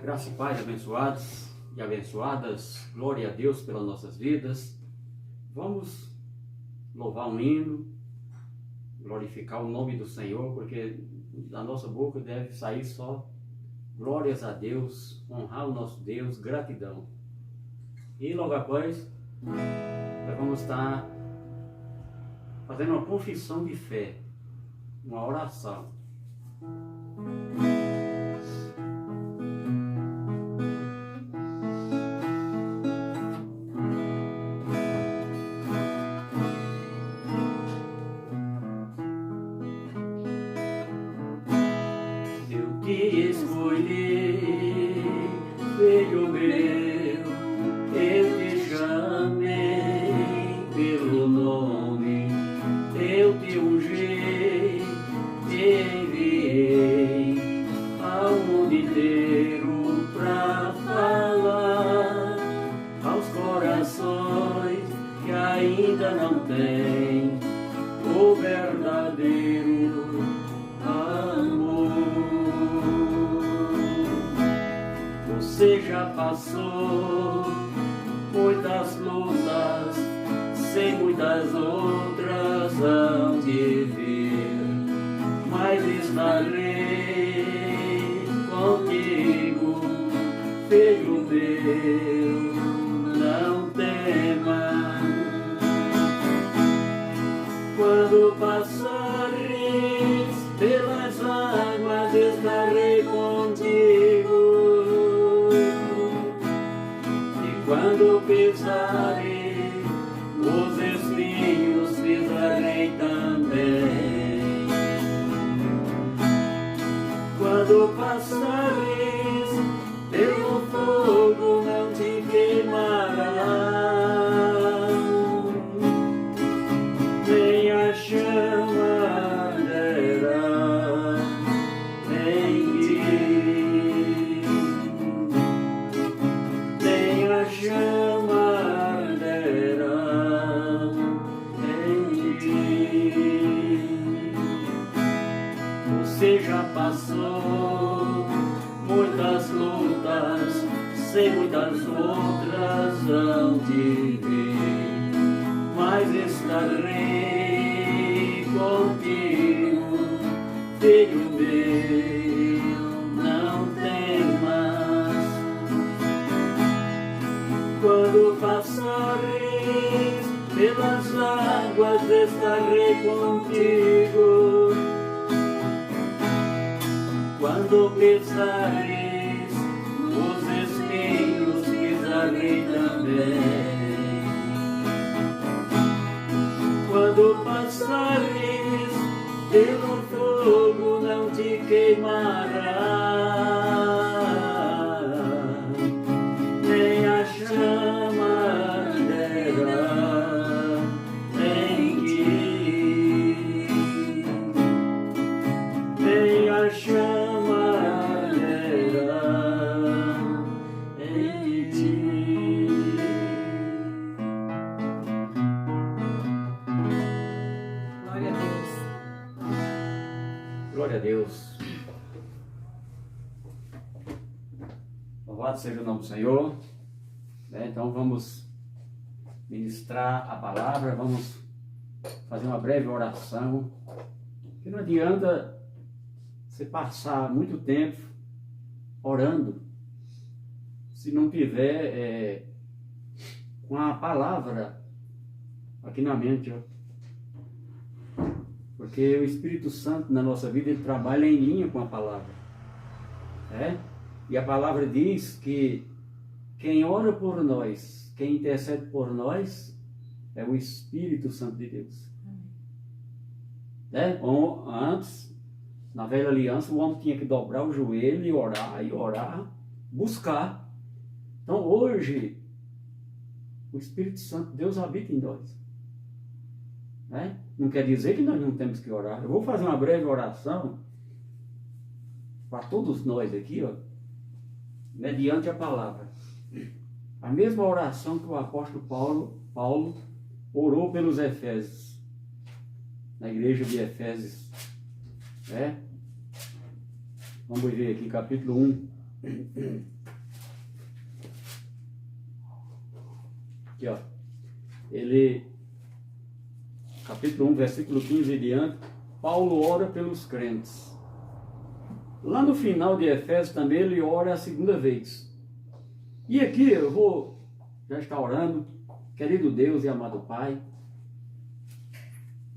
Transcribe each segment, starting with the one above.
Graça e paz, abençoados e abençoadas, glória a Deus pelas nossas vidas. Vamos louvar um hino, glorificar o nome do Senhor, porque da nossa boca deve sair só glórias a Deus, honrar o nosso Deus, gratidão. E logo após, nós vamos estar fazendo uma confissão de fé, uma oração. Escolhi, filho meu, eu te chamei pelo nome, eu te ungi, te enviei ao mundo inteiro pra falar aos corações que ainda não têm o verdadeiro amor. Você já passou muitas lutas, sem muitas outras hão de vir, mas estarei contigo, filho meu, não tema. Quando passares pelas águas, estarei contigo. Quando pisares os espinhos, pisarei também. Quando passares pelo fogo, não te queimará, nem a chama arderá em ti. Chama arderá em ti. Você já passou muitas lutas, sem muitas outras hão de vir, mas estarei contigo, filho meu, não temas. Quando passares pelas águas, estarei contigo. Quando pisares os espinhos, pisarei também. Quando passares pelo fogo, não te queimará, nem a chama arderá em ti, nem a chama arderá em ti. Glória a Deus. Glória a Deus. Louvado seja o nome do Senhor. Então vamos ministrar a palavra, vamos fazer uma breve oração, que não adianta você passar muito tempo orando se não tiver com a palavra aqui na mente, ó. Porque o Espírito Santo na nossa vida, ele trabalha em linha com a palavra, e a palavra diz que quem ora por nós, quem intercede por nós, é o Espírito Santo de Deus. Antes, na velha aliança, o homem tinha que dobrar o joelho e orar, buscar. Então hoje, o Espírito Santo de Deus habita em nós. Não quer dizer que nós não temos que orar. Eu vou fazer uma breve oração para todos nós aqui, ó, mediante a palavra. A mesma oração que o apóstolo Paulo orou pelos Efésios, na igreja de Efésios. Vamos ver aqui, capítulo 1, Aqui, ó. Ele, capítulo 1, versículo 15 e diante, Paulo ora pelos crentes. Lá no final de Efésios também ele ora a segunda vez. E aqui eu vou já estar orando. Querido Deus e amado Pai,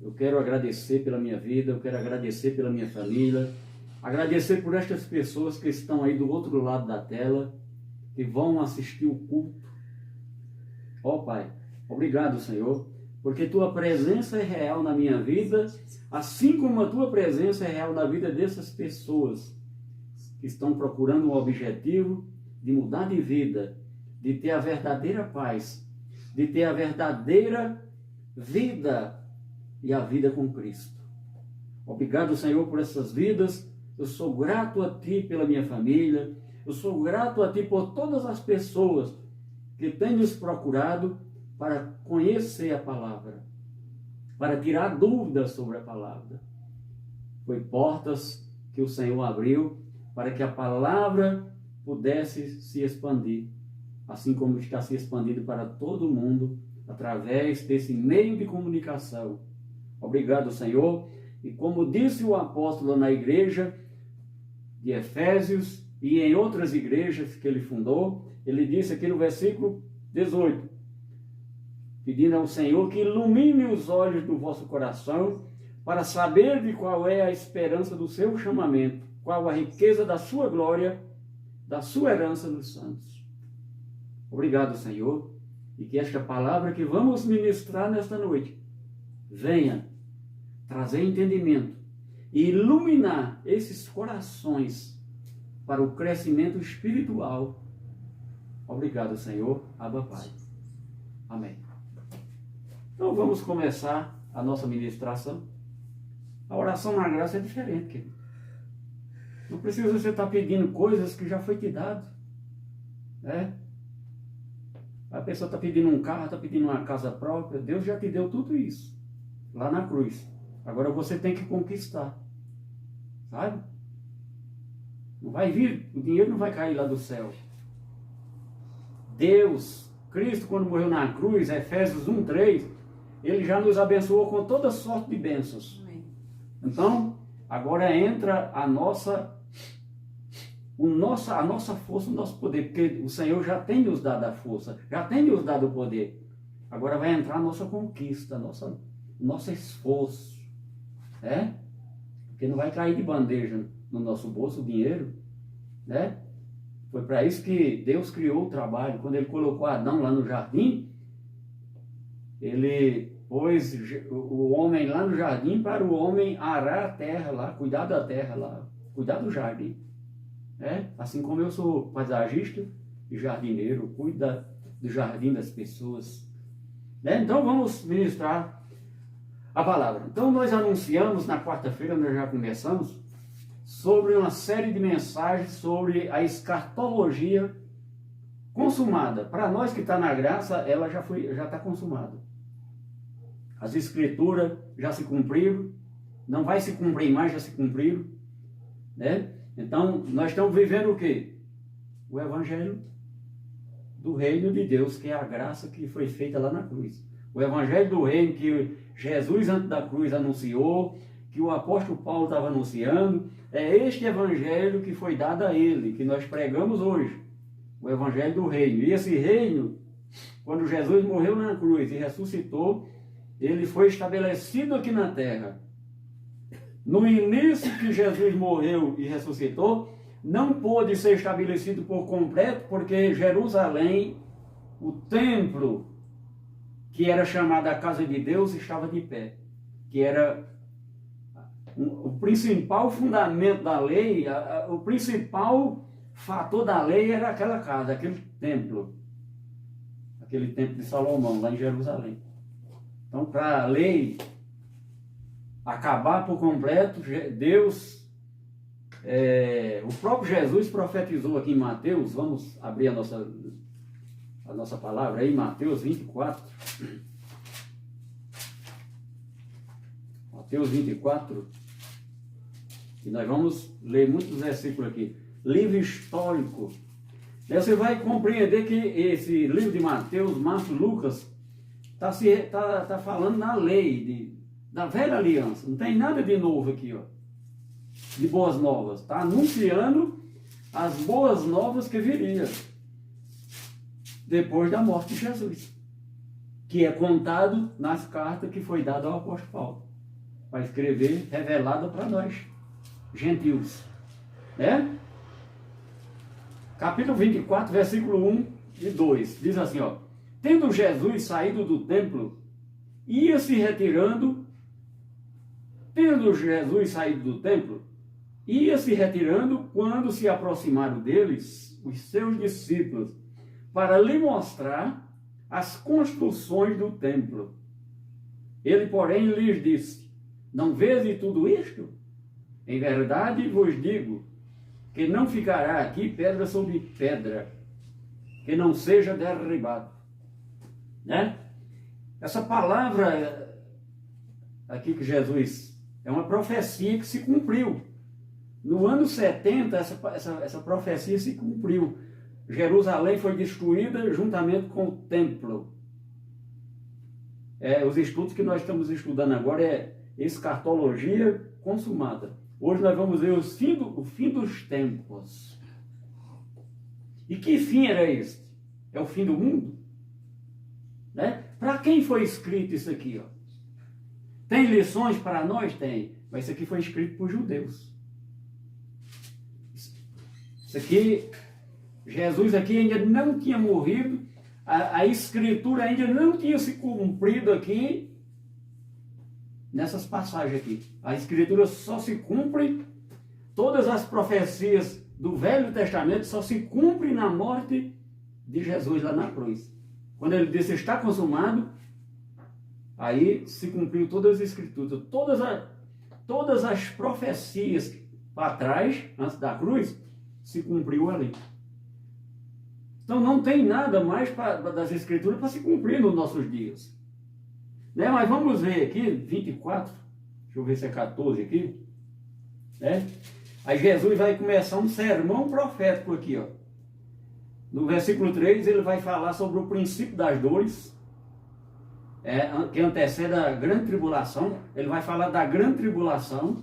eu quero agradecer pela minha vida, eu quero agradecer pela minha família, agradecer por estas pessoas que estão aí do outro lado da tela, que vão assistir o culto. Ó Pai, obrigado, Senhor, porque Tua presença é real na minha vida, assim como a Tua presença é real na vida dessas pessoas que estão procurando um objetivo de mudar de vida, de ter a verdadeira paz, de ter a verdadeira vida e a vida com Cristo. Obrigado, Senhor, por essas vidas. Eu sou grato a Ti pela minha família. Eu sou grato a Ti por todas as pessoas que têm nos procurado para conhecer a palavra, para tirar dúvidas sobre a palavra. Foi portas que o Senhor abriu para que a palavra pudesse se expandir, assim como está se expandindo para todo mundo, através desse meio de comunicação. Obrigado, Senhor. E como disse o apóstolo na igreja de Efésios e em outras igrejas que ele fundou, ele disse aqui no versículo 18, pedindo ao Senhor que ilumine os olhos do vosso coração para saber de qual é a esperança do seu chamamento, qual a riqueza da sua glória, da sua herança nos santos. Obrigado, Senhor, e que esta palavra que vamos ministrar nesta noite venha trazer entendimento e iluminar esses corações para o crescimento espiritual. Obrigado, Senhor. Abba, Pai. Amém. Então vamos começar a nossa ministração. A oração na graça é diferente, querido. Não precisa você estar pedindo coisas que já foi te dado, né? A pessoa está pedindo um carro, está pedindo uma casa própria. Deus já te deu tudo isso lá na cruz. Agora você tem que conquistar, sabe? Não vai vir, o dinheiro não vai cair lá do céu. Deus, Cristo, quando morreu na cruz, Efésios 1:3, Ele já nos abençoou com toda sorte de bênçãos. Amém. Então, agora entra a nossa força, o nosso poder, porque o Senhor já tem nos dado a força, já tem nos dado o poder. Agora vai entrar a nossa conquista, nosso esforço, né? Porque não vai cair de bandeja no nosso bolso o dinheiro, né? Foi para isso que Deus criou o trabalho. Quando Ele colocou Adão lá no jardim, Ele pôs o homem lá no jardim para o homem arar a terra lá, cuidar da terra lá, cuidar do jardim. Assim como eu sou paisagista e jardineiro, cuido do jardim das pessoas. Então vamos ministrar a palavra. Então nós anunciamos na quarta-feira, nós já começamos, sobre uma série de mensagens sobre a escatologia consumada. Para nós que está na graça, ela já está consumada. As escrituras já se cumpriram, não vai se cumprir mais, já se cumpriram, né? Então, nós estamos vivendo o quê? O Evangelho do Reino de Deus, que é a graça que foi feita lá na cruz. O Evangelho do Reino que Jesus, antes da cruz, anunciou, que o apóstolo Paulo estava anunciando, é este Evangelho que foi dado a ele, que nós pregamos hoje. O Evangelho do Reino. E esse reino, quando Jesus morreu na cruz e ressuscitou, ele foi estabelecido aqui na terra. No início que Jesus morreu e ressuscitou, não pôde ser estabelecido por completo, porque Jerusalém, o templo, que era chamado a casa de Deus, estava de pé. Que era o principal fundamento da lei, o principal fator da lei era aquela casa, aquele templo de Salomão, lá em Jerusalém. Então, para a lei acabar por completo, Deus, o próprio Jesus profetizou aqui em Mateus, vamos abrir a nossa palavra aí, Mateus 24. Mateus 24, e nós vamos ler muitos versículos aqui. livro histórico. Você vai compreender que esse livro de Mateus, Marcos, Lucas, está falando na lei, da velha aliança. Não tem nada de novo aqui, ó, de boas novas. Está anunciando as boas novas que viriam depois da morte de Jesus, que é contado nas cartas que foi dada ao apóstolo Paulo, para escrever, revelada para nós, gentios. Né? Capítulo 24, versículo 1 e 2, diz assim, ó: tendo Jesus saído do templo, ia se retirando, quando se aproximaram deles os seus discípulos, para lhe mostrar as construções do templo. Ele, porém, lhes disse: não vede tudo isto? Em verdade vos digo que não ficará aqui pedra sobre pedra, que não seja derribado. Né? Essa palavra aqui que Jesus, é uma profecia que se cumpriu. No ano 70, essa profecia se cumpriu. Jerusalém foi destruída juntamente com o templo. Os estudos que nós estamos estudando agora é escatologia consumada. Hoje nós vamos ver o fim dos tempos. E que fim era este? É o fim do mundo? Né? Para quem foi escrito isso aqui? Ó? Tem lições para nós? Tem. Mas isso aqui foi escrito por judeus. Isso aqui, Jesus aqui ainda não tinha morrido, a escritura ainda não tinha se cumprido aqui, nessas passagens aqui. A escritura só se cumpre, todas as profecias do Velho Testamento só se cumprem na morte de Jesus lá na cruz. Quando ele disse está consumado, aí se cumpriu todas as escrituras, todas as profecias para trás, antes da cruz, se cumpriu ali. Então não tem nada mais das escrituras para se cumprir nos nossos dias. Né? Mas vamos ver aqui, 24, deixa eu ver se é 14 aqui. Né? Aí Jesus vai começar um sermão profético aqui, ó. No versículo 3 ele vai falar sobre o princípio das dores, que antecede a grande tribulação. Ele vai falar da grande tribulação.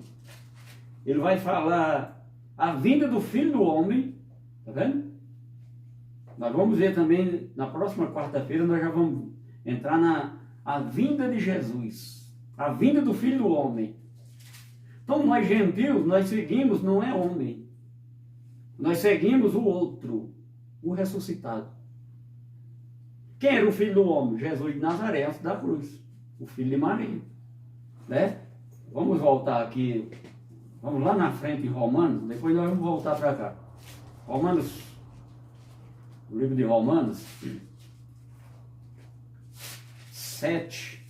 Ele vai falar a vinda do Filho do Homem. Tá vendo? Nós vamos ver também, na próxima quarta-feira, nós já vamos entrar na vinda de Jesus. A vinda do Filho do Homem. Então nós gentios, nós seguimos, não é homem. Nós seguimos o outro, o ressuscitado. Quem era o Filho do Homem? Jesus de Nazaré, antes da cruz. O Filho de Maria. Né? Vamos voltar aqui. Vamos lá na frente em Romanos, depois nós vamos voltar para cá. Romanos, o livro de Romanos 7.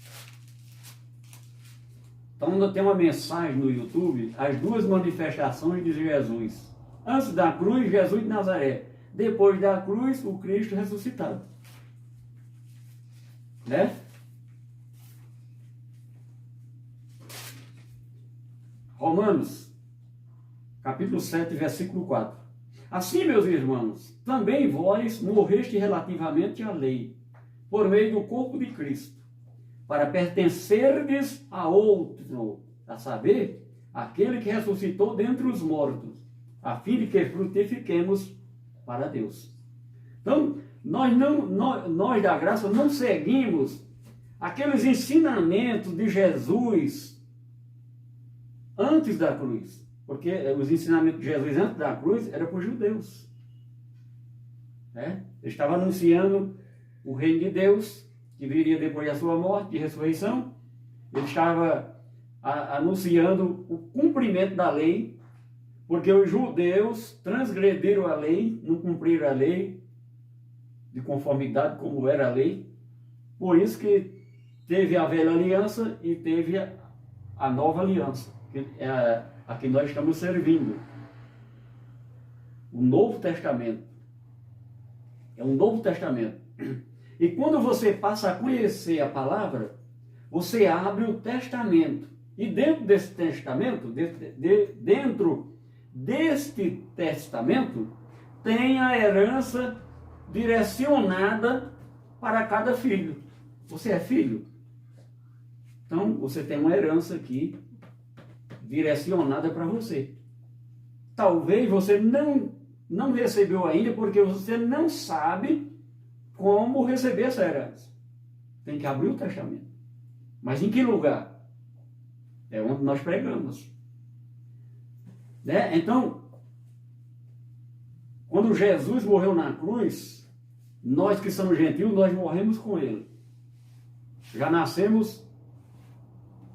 Então tem uma mensagem no YouTube, as duas manifestações de Jesus. Antes da cruz, Jesus de Nazaré. Depois da cruz, o Cristo ressuscitado. Né? Romanos, capítulo 7, versículo 4. Assim, meus irmãos, também vós morreste relativamente à lei, por meio do corpo de Cristo, para pertencerdes a outro, a saber, aquele que ressuscitou dentre os mortos, a fim de que frutifiquemos para Deus. Então, nós da graça não seguimos aqueles ensinamentos de Jesus antes da cruz, porque os ensinamentos de Jesus antes da cruz eram para os judeus. Né? Ele estava anunciando o reino de Deus, que viria depois da sua morte e ressurreição. Ele estava anunciando o cumprimento da lei, porque os judeus transgrediram a lei, não cumpriram a lei de conformidade como era a lei. Por isso que teve a velha aliança e teve a nova aliança, que é a que nós estamos servindo. O Novo Testamento. É um Novo Testamento. E quando você passa a conhecer a palavra, você abre o testamento. E dentro desse testamento, dentro deste testamento tem a herança direcionada para cada filho. Você é filho? Então, você tem uma herança aqui direcionada para você. Talvez você não recebeu ainda porque você não sabe como receber essa herança. Tem que abrir o testamento. Mas em que lugar? É onde nós pregamos. Né? Então, quando Jesus morreu na cruz, nós que somos gentios, nós morremos com ele. Já nascemos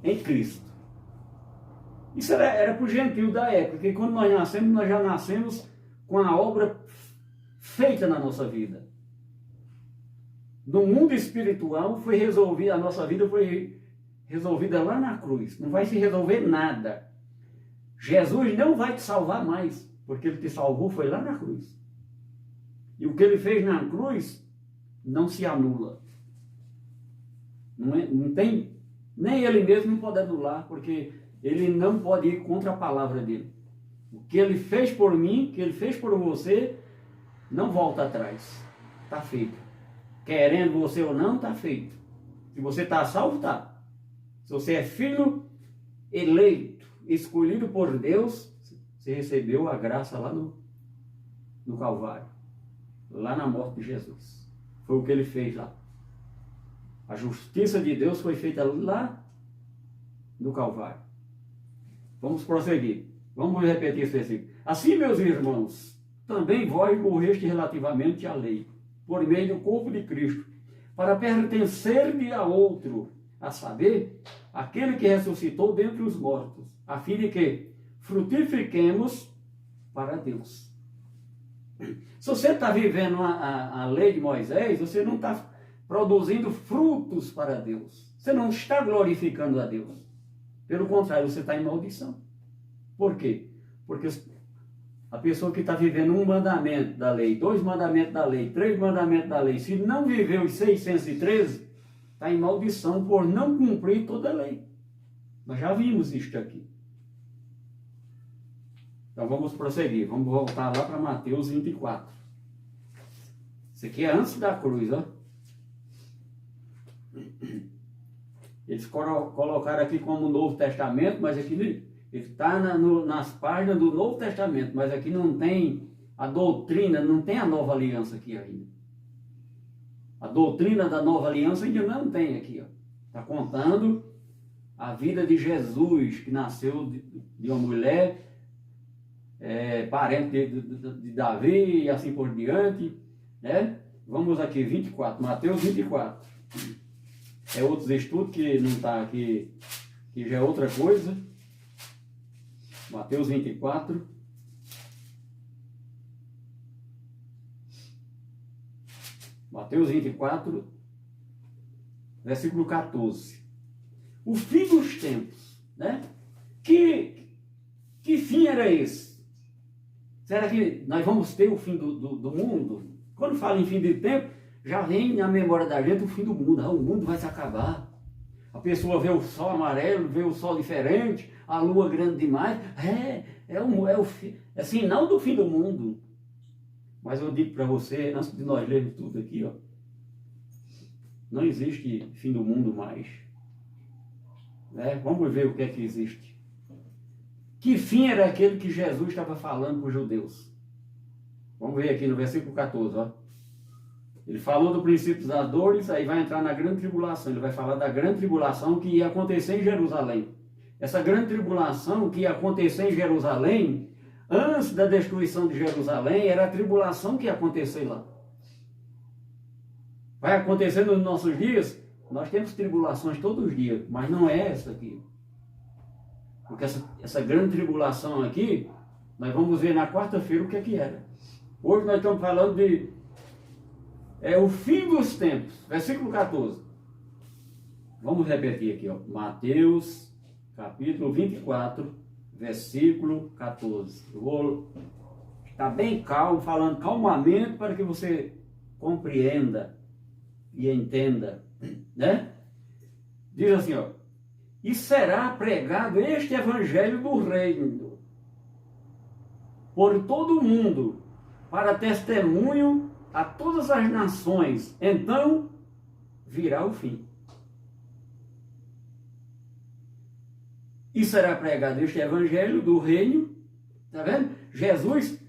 em Cristo. Isso era para o gentio da época, porque quando nós nascemos, nós já nascemos com a obra feita na nossa vida. No mundo espiritual, foi resolvida, a nossa vida foi resolvida lá na cruz. Não vai se resolver nada. Jesus não vai te salvar mais, porque ele te salvou foi lá na cruz. E o que ele fez na cruz não se anula. Não tem, nem ele mesmo não pode anular, porque ele não pode ir contra a palavra dele. O que ele fez por mim, o que ele fez por você, não volta atrás. Está feito. Querendo você ou não, está feito. Se você está salvo, está. Se você é filho eleito, escolhido por Deus, você recebeu a graça lá no Calvário. Lá na morte de Jesus. Foi o que ele fez lá. A justiça de Deus foi feita lá no Calvário. Vamos prosseguir. Vamos repetir esse versículo. Assim, meus irmãos, também vós morreste relativamente à lei, por meio do corpo de Cristo, para pertencer-lhe a outro, a saber, aquele que ressuscitou dentre os mortos, a fim de que frutifiquemos para Deus. Se você está vivendo a lei de Moisés, você não está produzindo frutos para Deus. Você não está glorificando a Deus. Pelo contrário, você está em maldição. Por quê? Porque a pessoa que está vivendo um mandamento da lei, 2 mandamentos da lei, 3 mandamentos da lei, se não viveu os 613, está em maldição por não cumprir toda a lei. Nós já vimos isto aqui. Então vamos prosseguir. Vamos voltar lá para Mateus 24. Isso aqui é antes da cruz, ó. Eles colocaram aqui como Novo Testamento, mas aqui ele está nas páginas do Novo Testamento, mas aqui não tem a doutrina, não tem a nova aliança aqui ainda. A doutrina da nova aliança ainda não tem aqui, ó. Está contando a vida de Jesus, que nasceu de uma mulher, parente de Davi e assim por diante, né? Vamos aqui, 24, Mateus 24. É outros estudos que não está aqui, que já é outra coisa. Mateus 24. Mateus 24, versículo 14. O fim dos tempos, né? Que fim era esse? Será que nós vamos ter o fim do mundo? Quando fala em fim de tempo, já vem na memória da gente o fim do mundo. O mundo vai se acabar. A pessoa vê o sol amarelo, vê o sol diferente, a lua grande demais. É sinal do fim do mundo. Mas eu digo para você, antes de nós lermos tudo aqui, ó, não existe fim do mundo mais. Vamos ver o que é que existe. Que fim era aquele que Jesus estava falando para os judeus? Vamos ver aqui no versículo 14, ó. Ele falou do princípio das dores, aí vai entrar na grande tribulação. Ele vai falar da grande tribulação que ia acontecer em Jerusalém. Essa grande tribulação que ia acontecer em Jerusalém, antes da destruição de Jerusalém, era a tribulação que ia acontecer lá. Vai acontecer nos nossos dias? Nós temos tribulações todos os dias, mas não é essa aqui. Porque essa grande tribulação aqui, nós vamos ver na quarta-feira o que é que era. Hoje nós estamos falando de o fim dos tempos, versículo 14. Vamos repetir aqui, ó. Mateus, capítulo 24, versículo 14. Eu vou estar bem calmo, falando calmamente para que você compreenda e entenda, né? Diz assim, ó. E será pregado este evangelho do reino. por todo o mundo, para testemunho a todas as nações. Então virá o fim. E será pregado este evangelho do reino. Está vendo? Jesus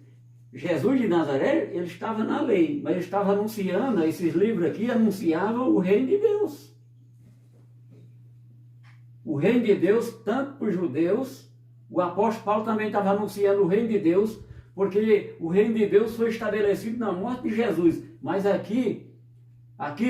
de Nazaré, ele estava na lei, mas ele estava anunciando, esses livros aqui anunciavam o reino de Deus. O reino de Deus, tanto para os judeus, o apóstolo Paulo também estava anunciando o reino de Deus, porque o reino de Deus foi estabelecido na morte de Jesus. Mas aqui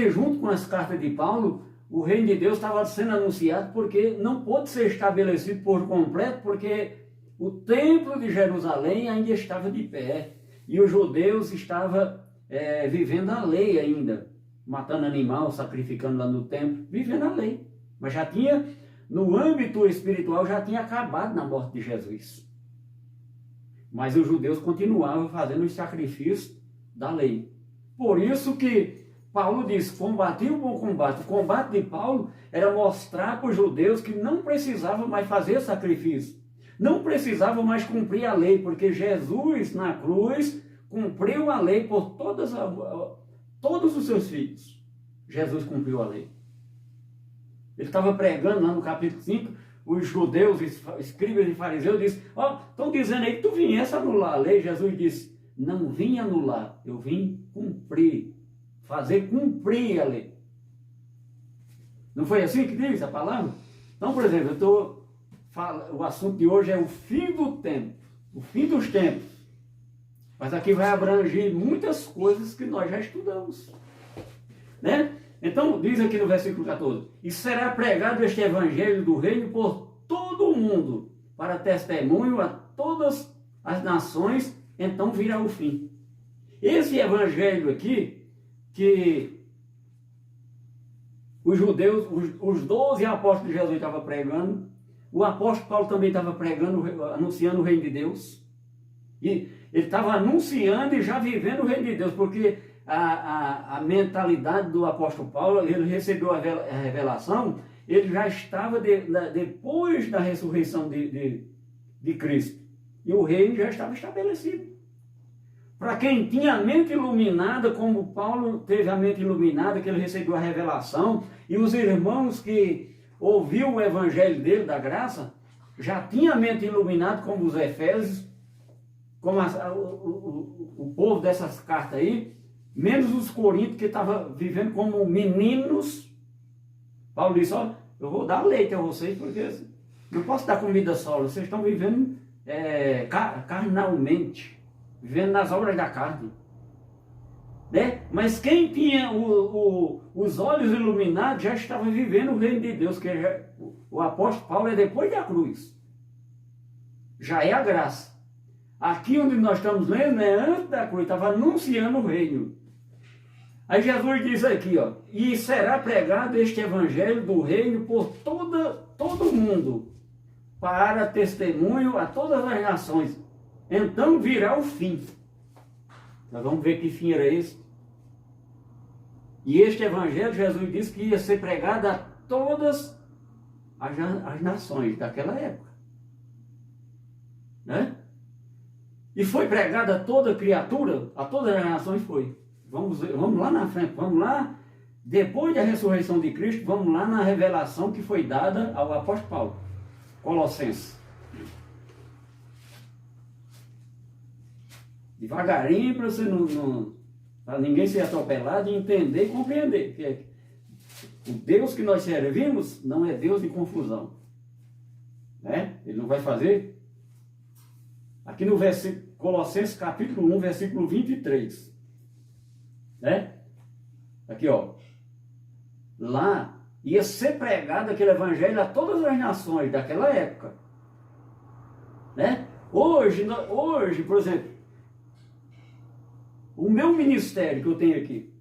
junto com as cartas de Paulo, o reino de Deus estava sendo anunciado porque não pôde ser estabelecido por completo, porque o templo de Jerusalém ainda estava de pé. E os judeus estavam vivendo a lei ainda, matando animal, sacrificando lá no templo, vivendo a lei. Mas já tinha, no âmbito espiritual, já tinha acabado na morte de Jesus. Mas os judeus continuavam fazendo os sacrifícios da lei. Por isso que Paulo diz, combati o bom combate. O combate de Paulo era mostrar para os judeus que não precisavam mais fazer sacrifício. Não precisavam mais cumprir a lei, porque Jesus na cruz cumpriu a lei por todos os seus filhos. Jesus cumpriu a lei. Ele estava pregando lá no capítulo 5, os judeus, escribas e fariseus, disseram, estão dizendo aí que tu viesse anular a lei. Jesus disse, não vim anular, eu vim cumprir, fazer cumprir a lei. Não foi assim que diz a palavra? Então, por exemplo, o assunto de hoje é o fim do tempo, o fim dos tempos. Mas aqui vai abranger muitas coisas que nós já estudamos. Né? Então, diz aqui no versículo 14, e será pregado este evangelho do reino por todo o mundo, para testemunho a todas as nações, então virá o fim. Esse evangelho aqui, que os judeus, os 12 apóstolos de Jesus estavam pregando, o apóstolo Paulo também estava pregando, anunciando o reino de Deus. E ele estava anunciando e já vivendo o reino de Deus, porque a mentalidade do apóstolo Paulo, ele recebeu a revelação, ele já estava depois da ressurreição de Cristo. E o reino já estava estabelecido. Para quem tinha a mente iluminada, como Paulo teve a mente iluminada, que ele recebeu a revelação, e os irmãos que ouviu o evangelho dele, da graça, já tinha a mente iluminada, como os Efésios, como o povo dessas cartas aí, menos os coríntios que estavam vivendo como meninos. Paulo disse, eu vou dar leite a vocês, porque não posso dar comida só, vocês estão vivendo carnalmente, vivendo nas obras da carne. Né? Mas quem tinha os olhos iluminados já estava vivendo o reino de Deus, que o apóstolo Paulo é depois da cruz. Já é a graça. Aqui onde nós estamos lendo é antes da cruz, estava anunciando o reino. Aí Jesus diz aqui, e será pregado este evangelho do reino por todo mundo, para testemunho a todas as nações. Então virá o fim. Nós vamos ver que fim era esse. E este evangelho, Jesus disse que ia ser pregado a todas as nações daquela época. Né? E foi pregado a toda criatura, a todas as nações foi. Vamos lá na frente, vamos lá, depois da ressurreição de Cristo, vamos lá na revelação que foi dada ao apóstolo Paulo. Colossenses. Devagarinho, para você para ninguém ser atropelado e entender e compreender que o Deus que nós servimos não é Deus de confusão. Né? Ele não vai fazer. Aqui no versículo, Colossenses capítulo 1, versículo 23. Né? Aqui, lá ia ser pregado aquele evangelho a todas as nações daquela época. Né? Hoje, por exemplo, o meu ministério que eu tenho aqui,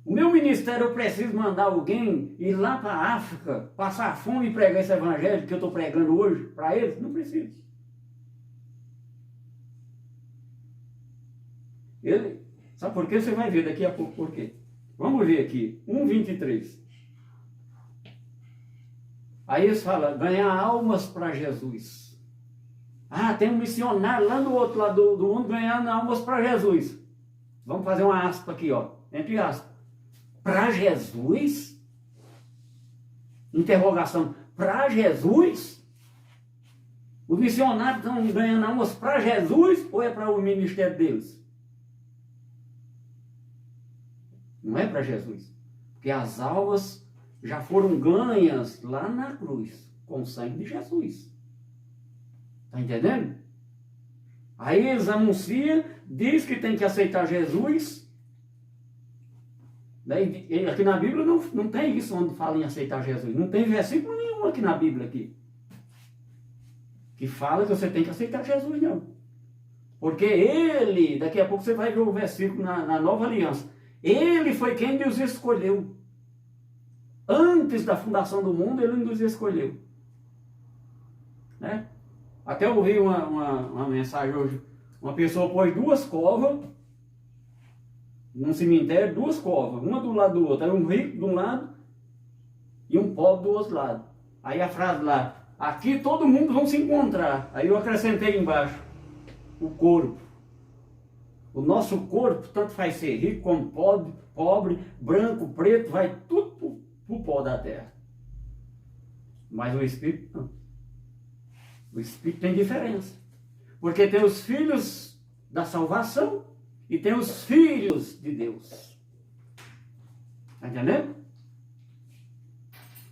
o meu ministério, eu preciso mandar alguém ir lá para a África, passar fome e pregar esse evangelho que eu estou pregando hoje para eles? Não preciso. Sabe por quê? Você vai ver daqui a pouco por quê. Vamos ver aqui, 1:23. Aí eles falam, ganhar almas para Jesus. tem um missionário lá do outro lado do mundo ganhando almas para Jesus. Vamos fazer uma aspa aqui, ó, entre aspas. Para Jesus? Interrogação. Para Jesus? Os missionários estão ganhando almas para Jesus ou é para o ministério deles? Não é para Jesus. Porque as almas já foram ganhas lá na cruz, com o sangue de Jesus. Está entendendo? Aí eles anunciam, diz que tem que aceitar Jesus. Aqui na Bíblia não tem isso onde fala em aceitar Jesus. Não tem versículo nenhum aqui na Bíblia aqui que fala que você tem que aceitar Jesus, não. Porque ele, daqui a pouco você vai ver o versículo na Nova Aliança. Ele foi quem nos escolheu. Antes da fundação do mundo, ele nos escolheu. Né? Até eu ouvi uma mensagem hoje. Uma pessoa pôs 2 covas num cemitério, 2 covas, uma do lado do outro. Aí um rico de um lado e um pobre do outro lado. Aí a frase lá, aqui todo mundo vão se encontrar. Aí eu acrescentei embaixo, o corpo. O nosso corpo, tanto faz ser rico como pobre, branco, preto, vai tudo para o pó da terra. Mas o Espírito não. O Espírito tem diferença. Porque tem os filhos da salvação e tem os filhos de Deus. Está entendendo?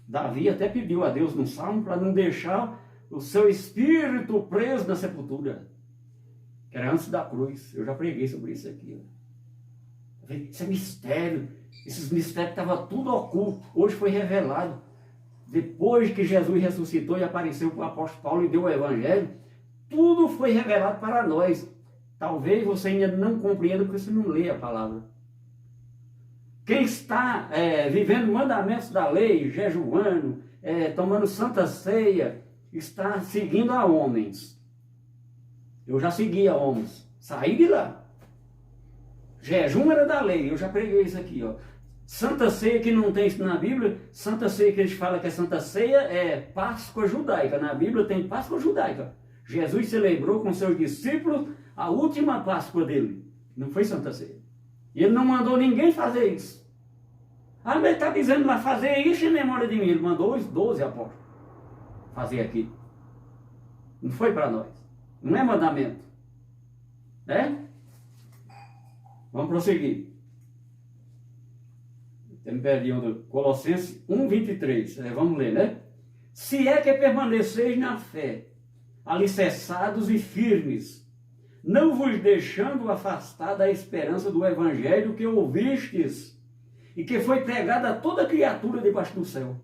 Davi até pediu a Deus no Salmo para não deixar o seu espírito preso na sepultura. Que era antes da cruz. Eu já preguei sobre isso aqui. Isso é mistério. Esses mistérios estavam tudo oculto. Hoje foi revelado. Depois que Jesus ressuscitou e apareceu para o apóstolo Paulo e deu o evangelho, tudo foi revelado para nós. Talvez você ainda não compreenda porque você não lê a palavra. Quem está vivendo mandamentos da lei, jejuando, tomando santa ceia, está seguindo a homens. Eu já seguia homens. Saí de lá. Jejum era da lei. Eu já preguei isso aqui, ó. Santa ceia que não tem isso na Bíblia. Santa ceia que eles falam que é santa ceia é Páscoa judaica. Na Bíblia tem Páscoa judaica. Jesus celebrou com seus discípulos a última Páscoa dele. Não foi santa ceia. E ele não mandou ninguém fazer isso. Ah, mas ele está dizendo lá fazer isso em memória de mim. Ele mandou os 12 apóstolos fazer aqui. Não foi para nós. Não é mandamento. Né? Vamos prosseguir. Tem perdido Colossenses 1:23. Vamos ler, né? Se é que permaneceis na fé, alicerçados e firmes, não vos deixando afastar da esperança do evangelho que ouvistes e que foi pregado a toda criatura debaixo do céu,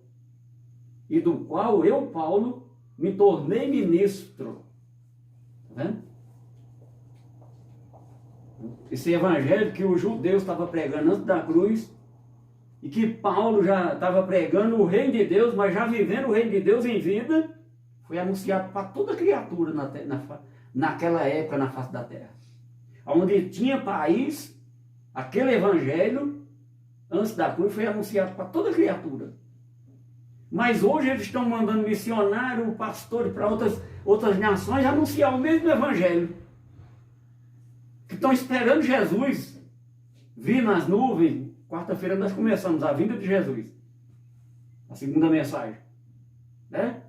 e do qual eu, Paulo, me tornei ministro. Está vendo? Esse evangelho que os judeus estavam pregando antes da cruz, e que Paulo já estava pregando o reino de Deus, mas já vivendo o reino de Deus em vida, foi anunciado para toda criatura naquela época na face da terra. Onde tinha país, aquele evangelho, antes da cruz, foi anunciado para toda criatura. Mas hoje eles estão mandando missionário, pastor para outras nações anunciar o mesmo evangelho. Que estão esperando Jesus vir nas nuvens. Quarta-feira nós começamos a vinda de Jesus. A segunda mensagem. Né?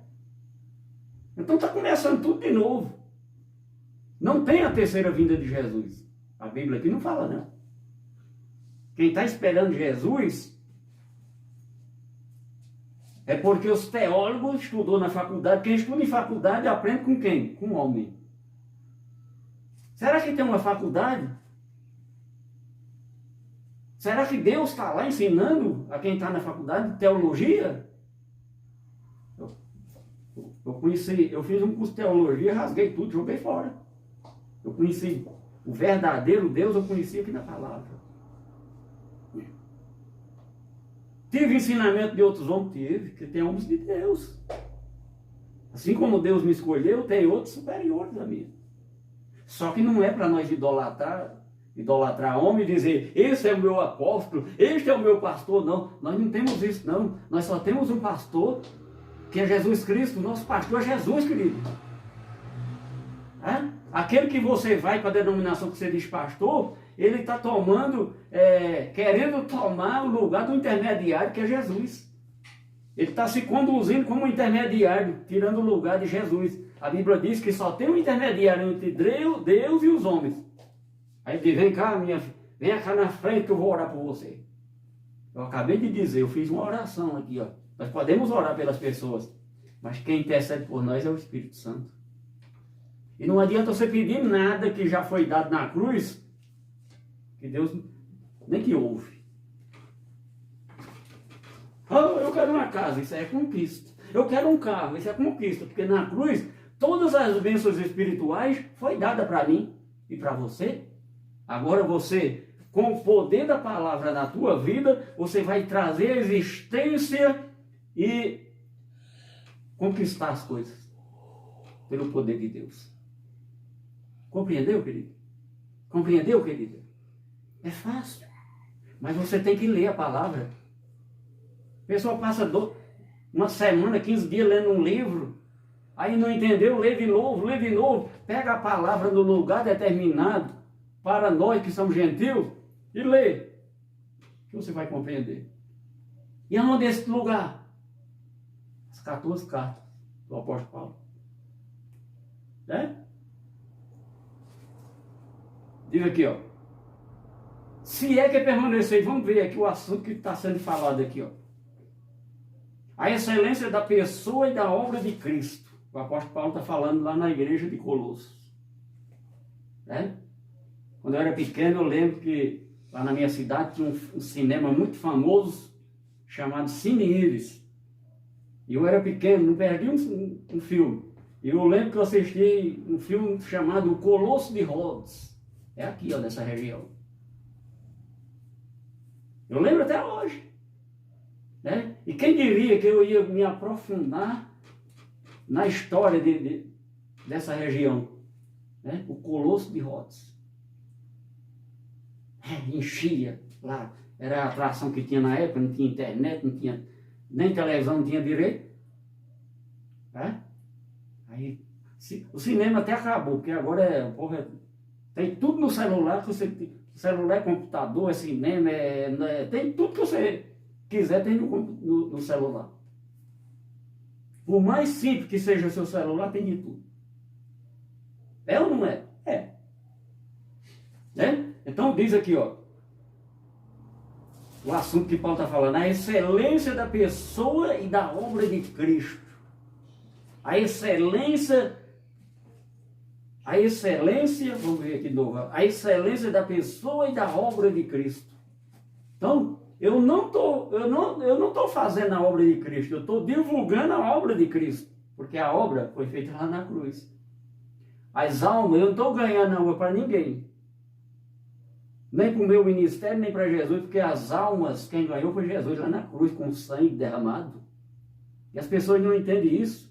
Então está começando tudo de novo. Não tem a terceira vinda de Jesus. A Bíblia aqui não fala, não. Quem está esperando Jesus é porque os teólogos estudou na faculdade. Quem estuda em faculdade aprende com quem? Com homem. Será que tem uma faculdade? Será que Deus está lá ensinando a quem está na faculdade de teologia? Eu fiz um curso de teologia, rasguei tudo, joguei fora. Eu conheci o verdadeiro Deus, eu conheci aqui na palavra. Tive ensinamento de outros homens? Tive, que tem homens de Deus. Assim como Deus me escolheu, tem outros superiores a mim. Só que não é para nós idolatrar homem e dizer, esse é o meu apóstolo, este é o meu pastor. Não, nós não temos isso, não. Nós só temos um pastor, que é Jesus Cristo. O nosso pastor é Jesus, querido. Aquele que você vai para a denominação que você diz pastor, ele está tomando, querendo tomar o lugar do intermediário que é Jesus. Ele está se conduzindo como intermediário, tirando o lugar de Jesus. A Bíblia diz que só tem um intermediário entre Deus e os homens. Aí ele diz, vem cá, vem cá na frente que eu vou orar por você. Eu acabei de dizer, eu fiz uma oração aqui, ó. Nós podemos orar pelas pessoas, mas quem intercede por nós é o Espírito Santo. E não adianta você pedir nada que já foi dado na cruz, que Deus nem que ouve. Oh, eu quero uma casa, isso é conquista. Eu quero um carro, isso é conquista. Porque na cruz, todas as bênçãos espirituais foi dada para mim e para você. Agora você, com o poder da palavra na tua vida, você vai trazer a existência e conquistar as coisas pelo poder de Deus. Compreendeu, querido? Compreendeu, querida? É fácil, mas você tem que ler a palavra. A pessoa passa uma semana, 15 dias lendo um livro, aí não entendeu, lê de novo, pega a palavra no lugar determinado para nós que somos gentios e lê, que você vai compreender. E aonde é esse lugar? As 14 cartas do apóstolo Paulo. Diz aqui, ó. Se é que permanecer, vamos ver aqui o assunto que está sendo falado aqui, ó. A excelência da pessoa e da obra de Cristo. O apóstolo Paulo está falando lá na igreja de Colossos. Quando eu era pequeno, eu lembro que lá na minha cidade tinha um cinema muito famoso chamado Cine Íris. E eu era pequeno, não perdi um filme. E eu lembro que eu assisti um filme chamado O Colosso de Rhodes. É aqui, ó, nessa região. Eu lembro até hoje. E quem diria que eu ia me aprofundar na história dessa região? O Colosso de Rhodes. Enchia lá. Era a atração que tinha na época, não tinha internet, não tinha nem televisão, não tinha direito. Aí, o cinema até acabou, porque agora tem tudo no celular, celular é computador, é cinema, tem tudo que você quiser, tem no celular. Por mais simples que seja o seu celular, tem de tudo. É ou não é? É. Então diz aqui, ó, o assunto que Paulo está falando, a excelência da pessoa e da obra de Cristo. A excelência, vamos ver aqui de novo, a excelência da pessoa e da obra de Cristo. Então, eu não estou fazendo a obra de Cristo, eu estou divulgando a obra de Cristo, porque a obra foi feita lá na cruz. As almas, eu não estou ganhando alma para ninguém, nem para o meu ministério, nem para Jesus, porque as almas, quem ganhou foi Jesus lá na cruz, com sangue derramado. E as pessoas não entendem isso.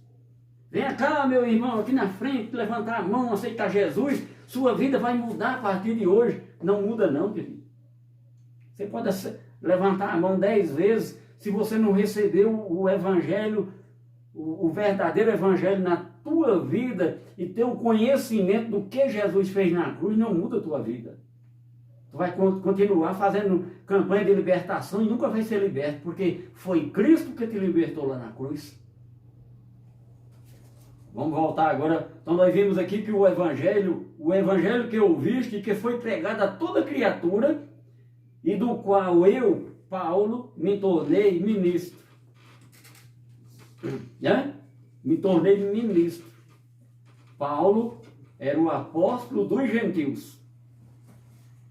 Venha cá, meu irmão, aqui na frente, levantar a mão, aceitar Jesus, sua vida vai mudar a partir de hoje. Não muda não, querido. Você pode levantar a mão 10 vezes, se você não recebeu o evangelho, o verdadeiro evangelho na tua vida e ter o conhecimento do que Jesus fez na cruz, não muda a tua vida. Tu vai continuar fazendo campanha de libertação e nunca vai ser liberto, porque foi Cristo que te libertou lá na cruz. Vamos voltar agora. Então nós vimos aqui que o evangelho que ouviste, que foi pregado a toda criatura, e do qual eu, Paulo, me tornei ministro. Me tornei ministro. Paulo era o apóstolo dos gentios.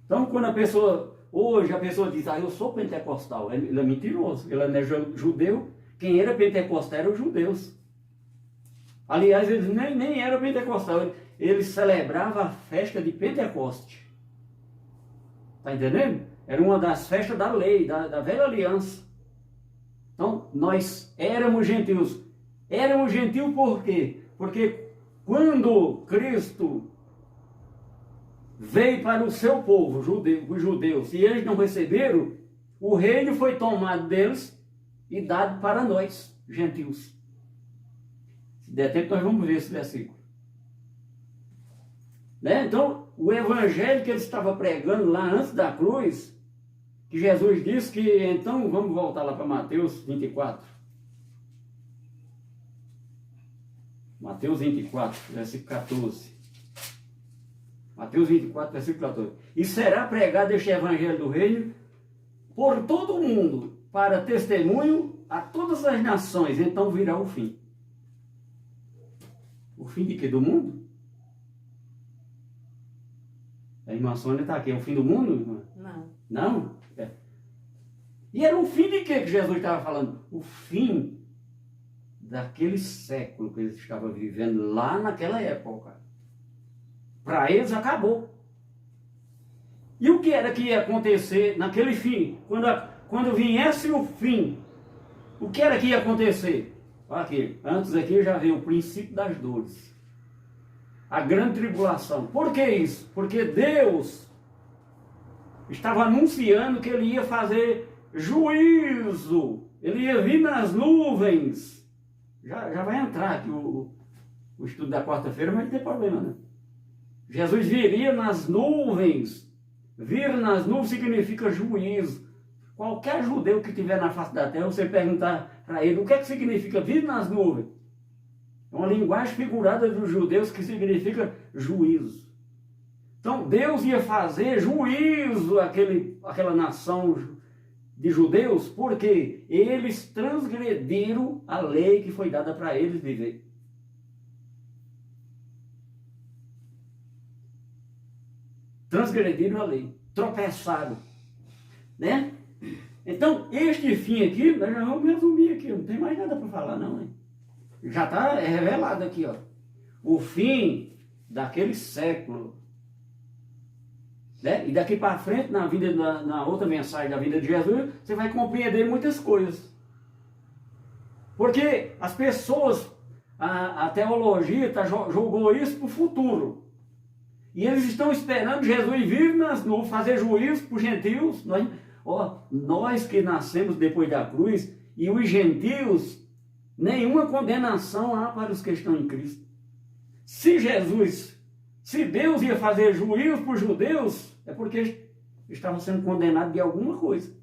Então quando hoje a pessoa diz, eu sou pentecostal, ele é mentiroso, ele não é judeu. Quem era pentecostal eram os judeus. Aliás, eles nem eram pentecostais, eles celebravam a festa de Pentecoste. Está entendendo? Era uma das festas da lei, da velha aliança. Então, nós éramos gentios. Éramos gentios por quê? Porque quando Cristo veio para o seu povo, os judeus, e eles não receberam, o reino foi tomado deles e dado para nós, gentios. Se der tempo, nós vamos ver esse versículo. Né? Então, o evangelho que ele estava pregando lá antes da cruz, que Jesus disse que, então, vamos voltar lá para Mateus 24. Mateus 24, versículo 14. Mateus 24, versículo 14. E será pregado este evangelho do reino por todo o mundo, para testemunho a todas as nações, então virá o fim. O fim de quê? Do mundo? A irmã Sônia está aqui. É o fim do mundo, irmã? Não. Não? É. E era o fim de quê que Jesus estava falando? O fim daquele século que eles estavam vivendo lá naquela época. Para eles acabou. E o que era que ia acontecer naquele fim? Quando viesse o fim, o que era que ia acontecer? Aqui, antes aqui já veio o princípio das dores. A grande tribulação. Por que isso? Porque Deus estava anunciando que Ele ia fazer juízo. Ele ia vir nas nuvens. Já vai entrar aqui o estudo da quarta-feira, mas não tem problema, né? Jesus viria nas nuvens. Vir nas nuvens significa juízo. Qualquer judeu que estiver na face da terra, você perguntar para ele o que é que significa vir nas nuvens. É uma linguagem figurada dos judeus que significa juízo. Então Deus ia fazer juízo àquela nação de judeus, porque eles transgrediram a lei que foi dada para eles viver. Transgrediram a lei, tropeçaram, né? Então, este fim aqui, nós já vamos resumir aqui, não tem mais nada para falar não, hein? Já está revelado aqui, ó. O fim daquele século, né? E daqui para frente, na outra mensagem da vida de Jesus, você vai compreender muitas coisas. Porque as pessoas, a teologia jogou isso para o futuro. E eles estão esperando Jesus vir nas nuvens, fazer juízo para os gentios. Nós que nascemos depois da cruz, e os gentios, nenhuma condenação há para os que estão em Cristo. Se Deus ia fazer juízo para os judeus, é porque estavam sendo condenados de alguma coisa.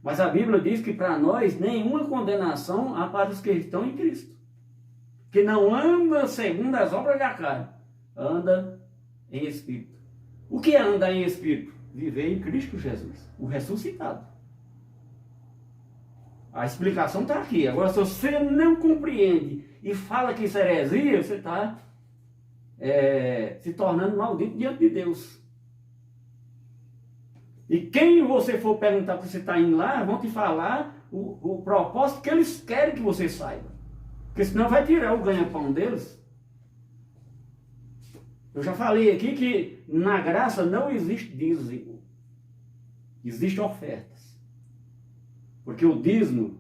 Mas a Bíblia diz que para nós, nenhuma condenação há para os que estão em Cristo. Que não anda segundo as obras da carne, anda em espírito. O que é andar em espírito? Viver em Cristo Jesus, o ressuscitado. A explicação está aqui. Agora, se você não compreende e fala que isso é heresia, você está se tornando maldito diante de Deus. E quem você for perguntar que você está indo lá, vão te falar o propósito que eles querem que você saiba. Porque senão vai tirar o ganha-pão deles. Eu já falei aqui que na graça não existe dízimo. Existem ofertas. Porque o dízimo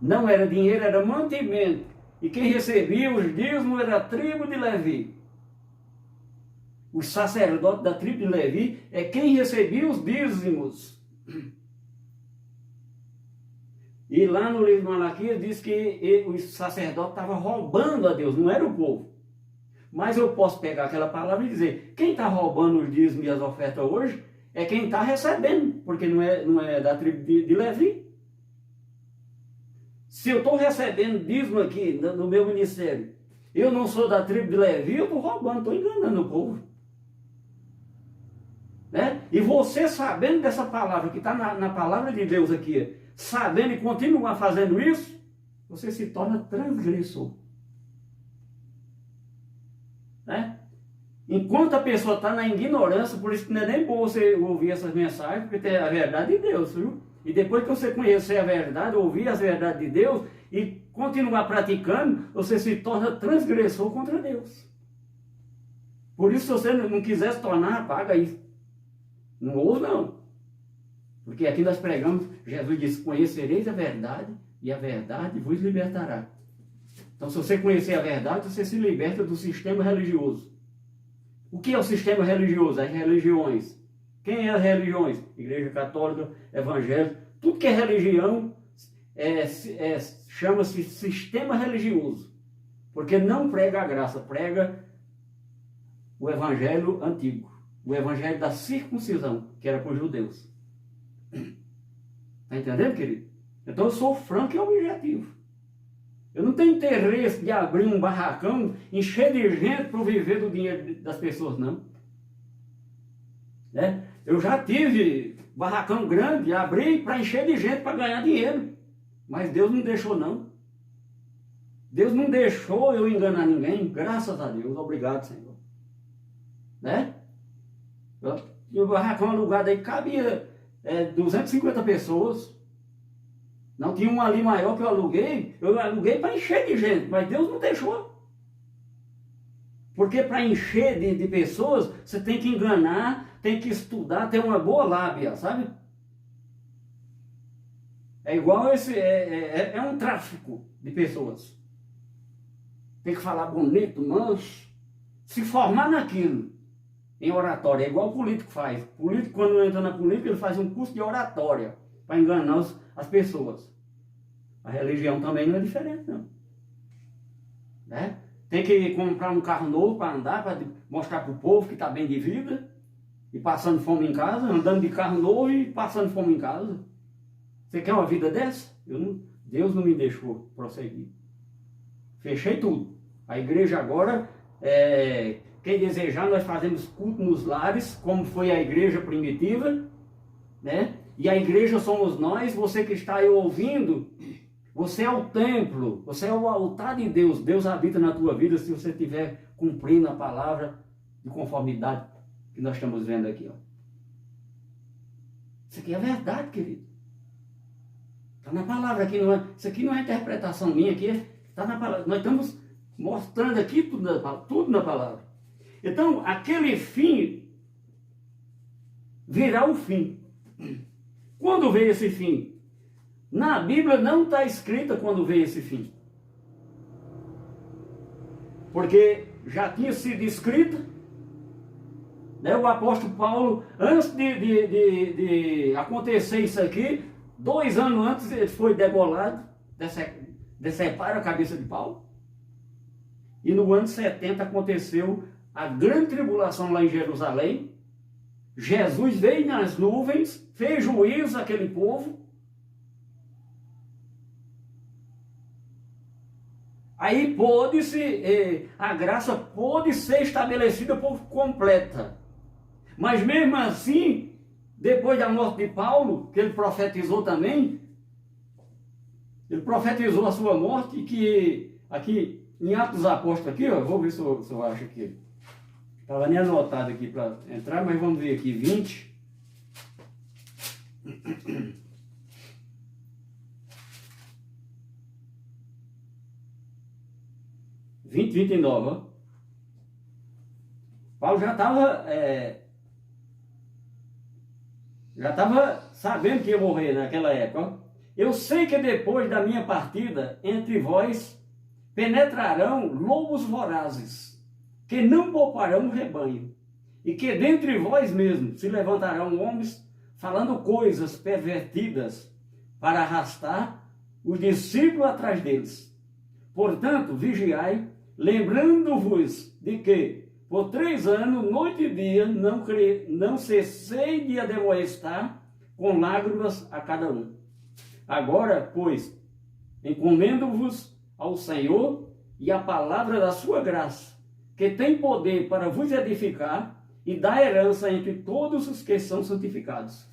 não era dinheiro, era mantimento. E quem recebia os dízimos era a tribo de Levi. O sacerdote da tribo de Levi é quem recebia os dízimos. E lá no livro de Malaquias diz que o sacerdote estava roubando a Deus, não era o povo. Mas eu posso pegar aquela palavra e dizer, quem está roubando os dízimos e as ofertas hoje é quem está recebendo, porque não é da tribo de Levi. Se eu estou recebendo dízimo aqui no meu ministério, eu não sou da tribo de Levi, eu estou roubando, estou enganando o povo. Né? E você sabendo dessa palavra, que está na palavra de Deus aqui, sabendo e continuar fazendo isso, você se torna transgressor. Né? Enquanto a pessoa está na ignorância, por isso que não é nem bom você ouvir essas mensagens, porque tem a verdade de Deus, viu? E depois que você conhecer a verdade, ouvir as verdades de Deus e continuar praticando, você se torna transgressor contra Deus. Por isso, se você não quiser se tornar, apaga isso. Não ouve, não. Porque aqui nós pregamos, Jesus disse, conhecereis a verdade e a verdade vos libertará. Então, se você conhecer a verdade, você se liberta do sistema religioso. O que é o sistema religioso? As religiões. Quem é as religiões? Igreja Católica, Evangélica, tudo que é religião chama-se sistema religioso. Porque não prega a graça, prega o evangelho antigo, o evangelho da circuncisão, que era para os judeus. Está entendendo, querido? Então eu sou franco e objetivo. Eu não tenho interesse de abrir um barracão, encher de gente para viver do dinheiro das pessoas, não. Né? Eu já tive barracão grande, abri para encher de gente para ganhar dinheiro. Mas Deus não deixou, não. Deus não deixou eu enganar ninguém, graças a Deus. Obrigado, Senhor. Né? E o barracão alugado aí cabia 250 pessoas. Não tinha um ali maior que eu aluguei para encher de gente, mas Deus não deixou. Porque para encher de pessoas, você tem que enganar, tem que estudar, ter uma boa lábia, sabe? É igual é um tráfico de pessoas. Tem que falar bonito, manso, se formar naquilo, em oratória. É igual o político faz. O político, quando entra na política, ele faz um curso de oratória para enganar as pessoas. A religião também não é diferente, não. Né? Tem que comprar um carro novo para andar, para mostrar para o povo que está bem de vida, e passando fome em casa, andando de carro novo e passando fome em casa. Você quer uma vida dessa? Deus não me deixou prosseguir. Fechei tudo. A igreja agora, quem desejar, nós fazemos culto nos lares, como foi a igreja primitiva, né? E a igreja somos nós, você que está aí ouvindo, você é o templo, você é o altar de Deus. Deus habita na tua vida se você estiver cumprindo a palavra de conformidade que nós estamos vendo aqui. Ó. Isso aqui é verdade, querido. Está na palavra aqui, isso aqui não é interpretação minha, aqui está na palavra. Nós estamos mostrando aqui tudo na palavra. Então, aquele fim virá o fim. Quando veio esse fim? Na Bíblia não está escrita quando veio esse fim. Porque já tinha sido escrita, né? O apóstolo Paulo, antes de acontecer isso aqui, 2 anos antes ele foi degolado, deceparam a cabeça de Paulo. E no ano 70 aconteceu a grande tribulação lá em Jerusalém. Jesus veio nas nuvens, fez juízo àquele povo. Aí a graça pôde ser estabelecida por completa. Mas mesmo assim, depois da morte de Paulo, que ele profetizou também, ele profetizou a sua morte, que aqui em Atos dos Apóstolos, aqui, ó, vou ver se eu acho aqui. Estava nem anotado aqui para entrar, mas vamos ver aqui, 20. (20, 29), ó. Paulo já estava sabendo que ia morrer naquela época. Ó. Eu sei que depois da minha partida, entre vós penetrarão lobos vorazes, que não pouparão o rebanho, e que dentre vós mesmos se levantarão homens falando coisas pervertidas para arrastar os discípulos atrás deles. Portanto, vigiai, lembrando-vos de que, por 3 anos, noite e dia, não cessei de ademoestar com lágrimas a cada um. Agora, pois, encomendo-vos ao Senhor e à palavra da sua graça, que tem poder para vos edificar e dar herança entre todos os que são santificados.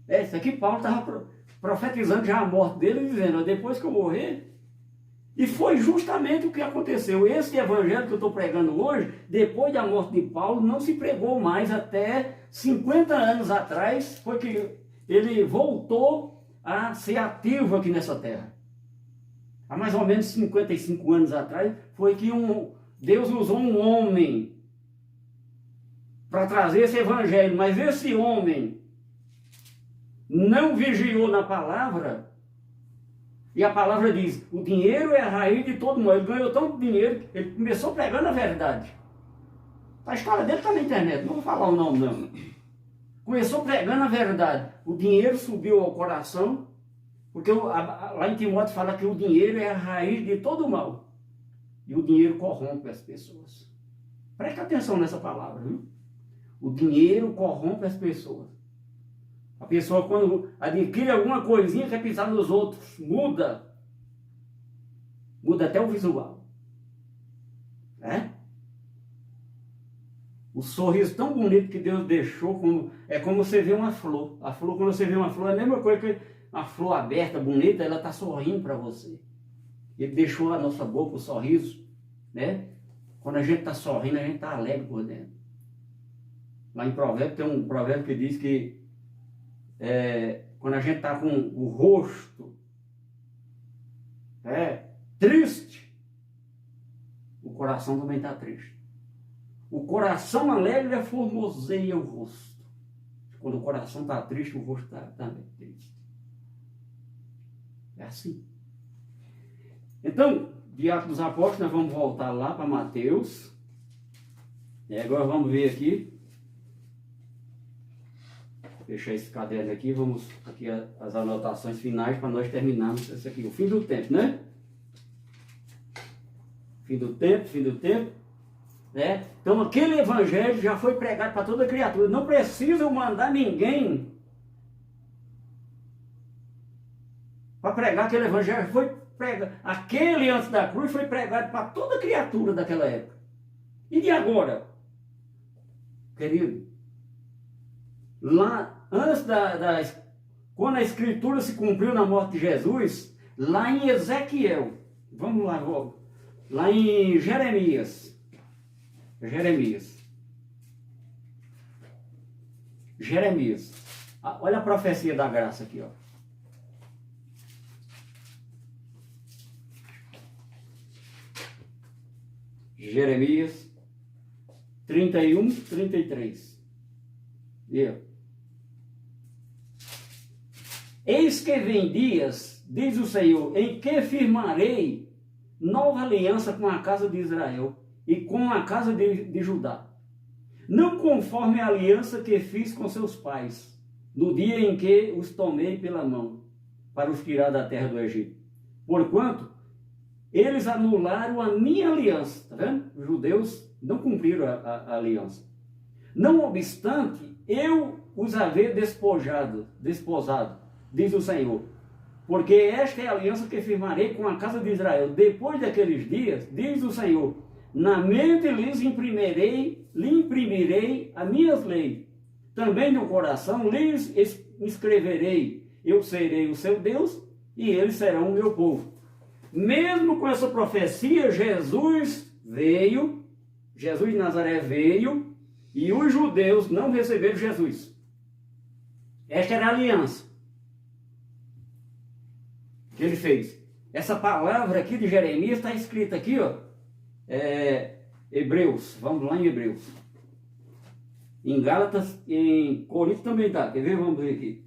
Isso aqui Paulo estava profetizando já a morte dele, dizendo, depois que eu morrer. E foi justamente o que aconteceu. Esse evangelho que eu estou pregando hoje, depois da morte de Paulo, não se pregou mais até 50 anos atrás, foi que ele voltou a ser ativo aqui nessa terra. Há mais ou menos 55 anos atrás, foi que Deus usou um homem para trazer esse evangelho, mas esse homem não vigiou na palavra. E a palavra diz, o dinheiro é a raiz de todo mal. Ele ganhou tanto dinheiro, ele começou pregando a verdade. A história dele está na internet, não vou falar o nome não. Começou pregando a verdade. O dinheiro subiu ao coração, porque lá em Timóteo fala que o dinheiro é a raiz de todo mal. E o dinheiro corrompe as pessoas. Preste atenção nessa palavra, viu? O dinheiro corrompe as pessoas. A pessoa, quando adquire alguma coisinha, quer pensar nos outros. Muda. Muda até o visual. É? O sorriso tão bonito que Deus deixou, é como você vê uma flor. A flor, quando você vê uma flor, é a mesma coisa que uma flor aberta, bonita, ela está sorrindo para você. Ele deixou na nossa boca o sorriso, né? Quando a gente está sorrindo, a gente está alegre por dentro. Lá em Provérbio, tem um provérbio que diz que quando a gente está com o rosto triste, o coração também está triste. O coração alegre formoseia o rosto. Quando o coração está triste, o rosto está também triste. É assim. Então, de Atos dos Apóstolos, nós vamos voltar lá para Mateus. E agora vamos ver aqui. Fechar esse caderno aqui, vamos aqui as anotações finais para nós terminarmos isso aqui. O fim do tempo, né? Fim do tempo. Né? Então aquele evangelho já foi pregado para toda criatura. Não precisam mandar ninguém para pregar aquele evangelho. Foi pregado. Aquele antes da cruz foi pregado para toda criatura daquela época. E de agora? Querido, lá antes quando a escritura se cumpriu na morte de Jesus, lá em Ezequiel, vamos lá, lá em Jeremias, olha a profecia da graça aqui, ó. Jeremias 31, 33. Eis que vem dias, diz o Senhor, em que firmarei nova aliança com a casa de Israel e com a casa de Judá, não conforme a aliança que fiz com seus pais, no dia em que os tomei pela mão, para os tirar da terra do Egito. Porquanto eles anularam a minha aliança, está vendo? Os judeus não cumpriram a aliança. Não obstante, eu os haver desposado, diz o Senhor, porque esta é a aliança que firmarei com a casa de Israel. Depois daqueles dias, diz o Senhor, na mente lhes imprimirei as minhas leis. Também no coração lhes escreverei. Eu serei o seu Deus e eles serão o meu povo. Mesmo com essa profecia, Jesus de Nazaré veio e os judeus não receberam Jesus. Esta era a aliança que ele fez. Essa palavra aqui de Jeremias está escrita aqui, ó. Hebreus, vamos lá em Hebreus. Em Gálatas, em Coríntios também está. Quer ver? Vamos ver aqui.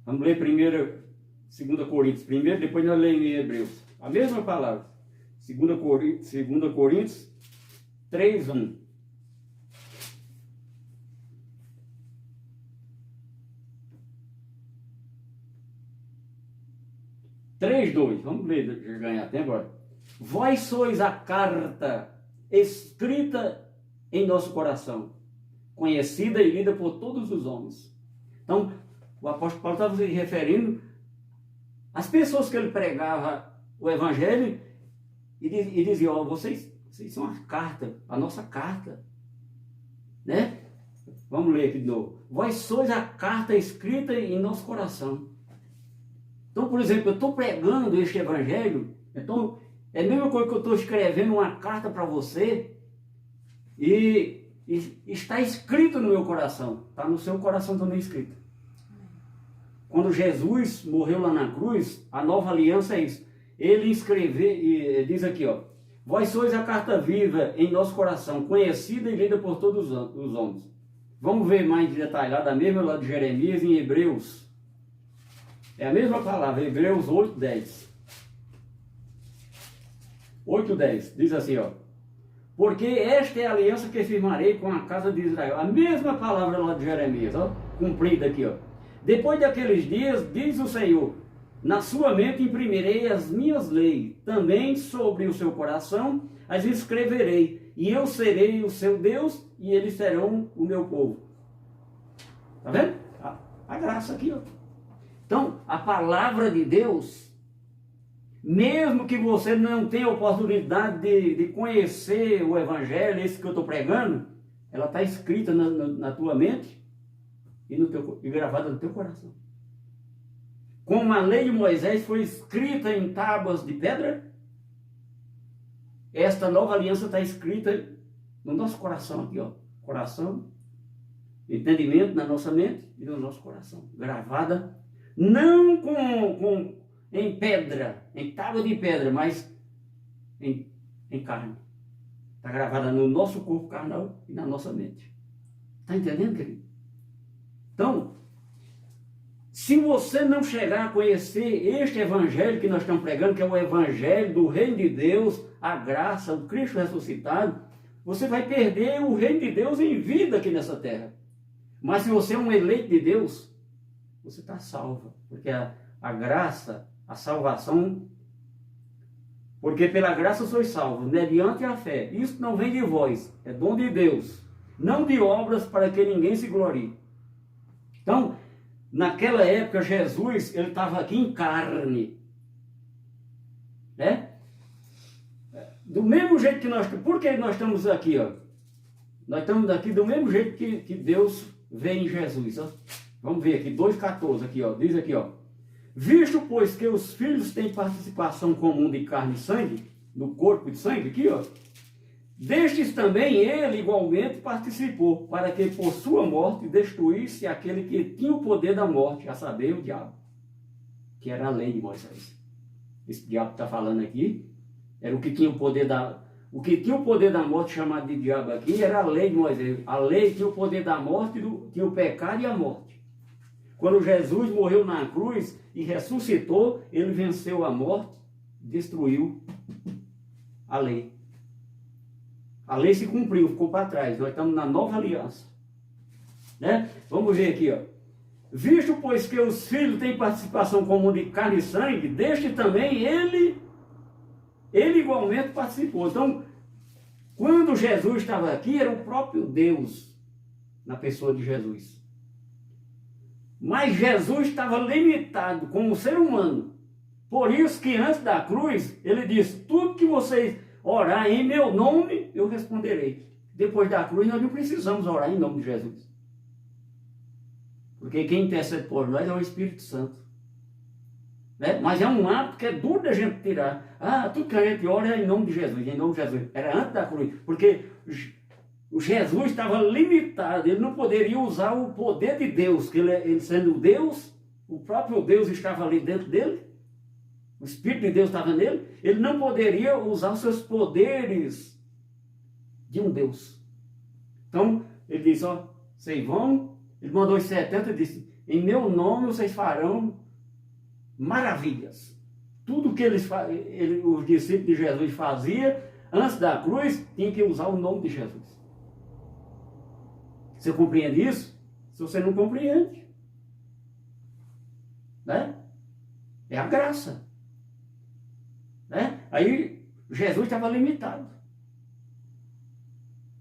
Vamos ler primeiro, 2 Coríntios primeiro, depois nós lemos em Hebreus. A mesma palavra. 2 Coríntios 3, 1. Vamos ler, de ganhar tempo agora. Vós sois a carta escrita em nosso coração, conhecida e lida por todos os homens. Então, o apóstolo Paulo estava se referindo às pessoas que ele pregava o evangelho e dizia, ó, vocês são a carta, a nossa carta, né? Vamos ler aqui de novo. Vós sois a carta escrita em nosso coração. Então, por exemplo, eu estou pregando este evangelho, então é a mesma coisa que eu estou escrevendo uma carta para você e está escrito no meu coração, está no seu coração também escrito. Quando Jesus morreu lá na cruz, a nova aliança é isso. Ele escreveu, e diz aqui, ó, vós sois a carta viva em nosso coração, conhecida e lida por todos os homens. Vamos ver mais detalhado a mesma lá de Jeremias em Hebreus. É a mesma palavra, Hebreus 8:10. 8:10, diz assim, ó. Porque esta é a aliança que firmarei com a casa de Israel. A mesma palavra lá de Jeremias, ó, cumprida aqui, ó. Depois daqueles dias, diz o Senhor, Na sua mente imprimirei as minhas leis, também sobre o seu coração as escreverei, e eu serei o seu Deus, e eles serão o meu povo. Está vendo? A graça aqui, ó. Então, a palavra de Deus, mesmo que você não tenha oportunidade de conhecer o Evangelho, esse que eu estou pregando, ela está escrita na tua mente e gravada no teu coração. Como a lei de Moisés foi escrita em tábuas de pedra, esta nova aliança está escrita no nosso coração aqui, ó. Coração, entendimento na nossa mente e no nosso coração. Gravada, não em pedra, em tábua de pedra, mas em carne. Está gravada no nosso corpo carnal e na nossa mente. Está entendendo, querido? Então, se você não chegar a conhecer este evangelho que nós estamos pregando, que é o evangelho do reino de Deus, a graça, o Cristo ressuscitado, você vai perder o reino de Deus em vida aqui nessa terra. Mas se você é um eleito de Deus, você está salvo. Porque a graça, a salvação, porque pela graça sois salvos, mediante a fé. Isso não vem de vós, é dom de Deus, não de obras para que ninguém se glorie. Então, naquela época, Jesus, ele estava aqui em carne. Né? Do mesmo jeito que nós... Por que nós estamos aqui? Ó? Nós estamos aqui do mesmo jeito que Deus veio em Jesus. Ó. Vamos ver aqui, 2,14 aqui, ó. Diz aqui, ó. Visto, pois, que os filhos têm participação comum de carne e sangue, no corpo de sangue, aqui, ó. Destes também ele igualmente participou, para que por sua morte destruísse aquele que tinha o poder da morte, a saber, o diabo, que era a lei de Moisés. Esse diabo que está falando aqui, era o que tinha o poder da morte, chamado de diabo aqui, era a lei de Moisés. A lei tinha o poder da morte, tinha o pecado e a morte. Quando Jesus morreu na cruz e ressuscitou, ele venceu a morte, destruiu a lei. A lei se cumpriu, ficou para trás. Nós estamos na nova aliança. Né? Vamos ver aqui, ó. Visto, pois, que os filhos têm participação comum de carne e sangue, deste também ele igualmente participou. Então, quando Jesus estava aqui, era o próprio Deus na pessoa de Jesus. Mas Jesus estava limitado como ser humano. Por isso que antes da cruz, ele disse, tudo que vocês orar em meu nome, eu responderei. Depois da cruz, nós não precisamos orar em nome de Jesus. Porque quem intercede por nós é o Espírito Santo. Né? Mas é um hábito que é duro da gente tirar. Tudo que a gente ora é em nome de Jesus, em nome de Jesus. Era antes da cruz. Porque o Jesus estava limitado. Ele não poderia usar o poder de Deus. Que ele sendo Deus, o próprio Deus estava ali dentro dele. O Espírito de Deus estava nele, ele não poderia usar os seus poderes de um Deus. Então, ele diz, ó, vocês vão, ele mandou os 70 e disse, em meu nome vocês farão maravilhas. Tudo que os discípulos de Jesus faziam, antes da cruz, tinha que usar o nome de Jesus. Você compreende isso? Se você não compreende, né? É a graça. Né? Aí Jesus estava limitado,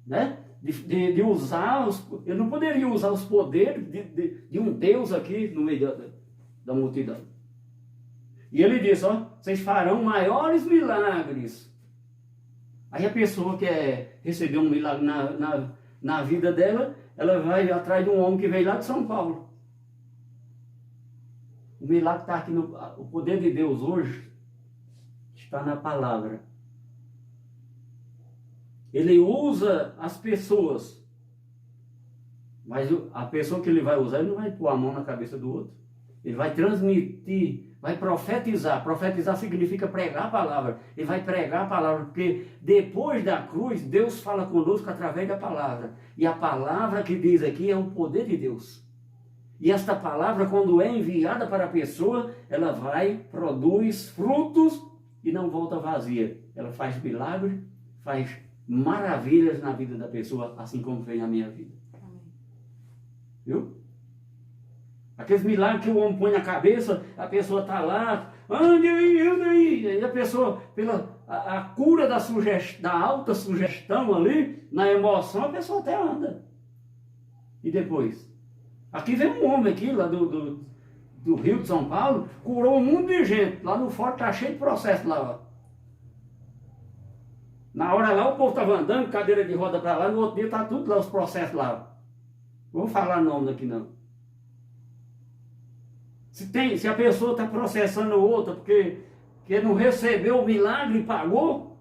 né? de usar ele não poderia usar os poderes de um Deus aqui no meio da multidão. E ele disse, ó, vocês farão maiores milagres. Aí a pessoa que quer receber um milagre na vida dela, ela vai atrás de um homem que veio lá de São Paulo. O milagre está aqui, o poder de Deus hoje está na palavra. Ele usa as pessoas, mas a pessoa que ele vai usar, ele não vai pôr a mão na cabeça do outro. Ele vai transmitir, vai profetizar. Profetizar significa pregar a palavra. Ele vai pregar a palavra, porque depois da cruz, Deus fala conosco através da palavra. E a palavra que diz aqui é o poder de Deus. E esta palavra, quando é enviada para a pessoa, ela produz frutos e não volta vazia. Ela faz milagre, faz maravilhas na vida da pessoa, assim como fez na minha vida. Viu? Aqueles milagres que o homem põe na cabeça, a pessoa está lá, ande aí, e a pessoa, pela a cura da alta sugestão ali, na emoção, a pessoa até anda. E depois? Aqui vem um homem aqui, lá do Rio de São Paulo, curou um mundo de gente. Lá no Forte está cheio de processo lá, ó. Na hora lá o povo estava andando, cadeira de roda para lá, no outro dia está tudo lá, os processos lá. Não vou falar nome aqui não. Se a pessoa está processando outra porque não recebeu o milagre e pagou,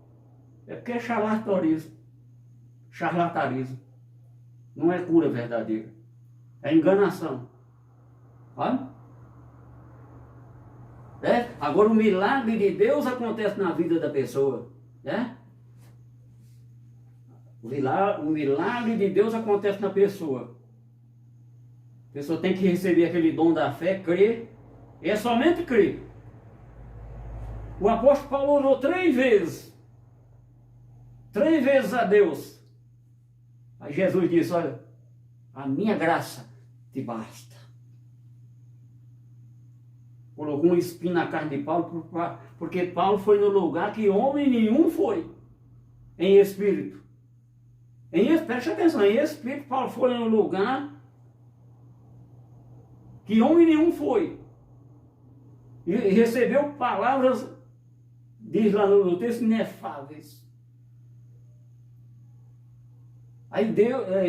é porque é charlatanismo. Charlatanismo. Não é cura verdadeira. É enganação. Olha. Agora o milagre de Deus acontece na vida da pessoa. Né? O milagre de Deus acontece na pessoa. A pessoa tem que receber aquele dom da fé, crer. É somente crer. O apóstolo Paulo orou 3 vezes. 3 vezes a Deus. Aí Jesus disse, olha, a minha graça te basta. Colocou um espinho na carne de Paulo, porque Paulo foi no lugar que homem nenhum foi. Em espírito. Preste atenção, em espírito Paulo foi no lugar que homem nenhum foi. E recebeu palavras, diz lá no texto, inefáveis. Aí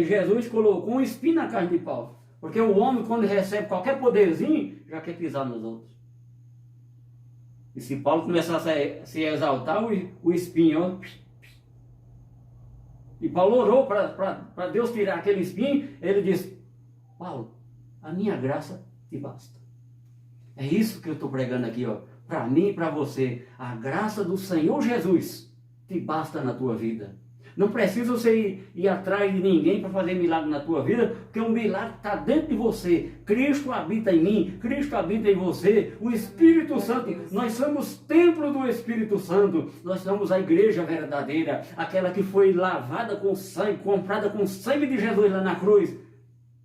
Jesus colocou um espinho na carne de Paulo. Porque o homem, quando recebe qualquer poderzinho, já quer pisar nos outros. E se Paulo começar a se exaltar, o espinho, ó, e Paulo orou para Deus tirar aquele espinho, ele disse, Paulo, a minha graça te basta. É isso que eu estou pregando aqui, ó. Para mim e para você. A graça do Senhor Jesus te basta na tua vida. Não precisa você ir atrás de ninguém para fazer milagre na tua vida, porque o milagre está dentro de você. Cristo habita em mim, Cristo habita em você, o Espírito Santo. Nós somos templo do Espírito Santo. Nós somos a igreja verdadeira, aquela que foi lavada com sangue, comprada com o sangue de Jesus lá na cruz.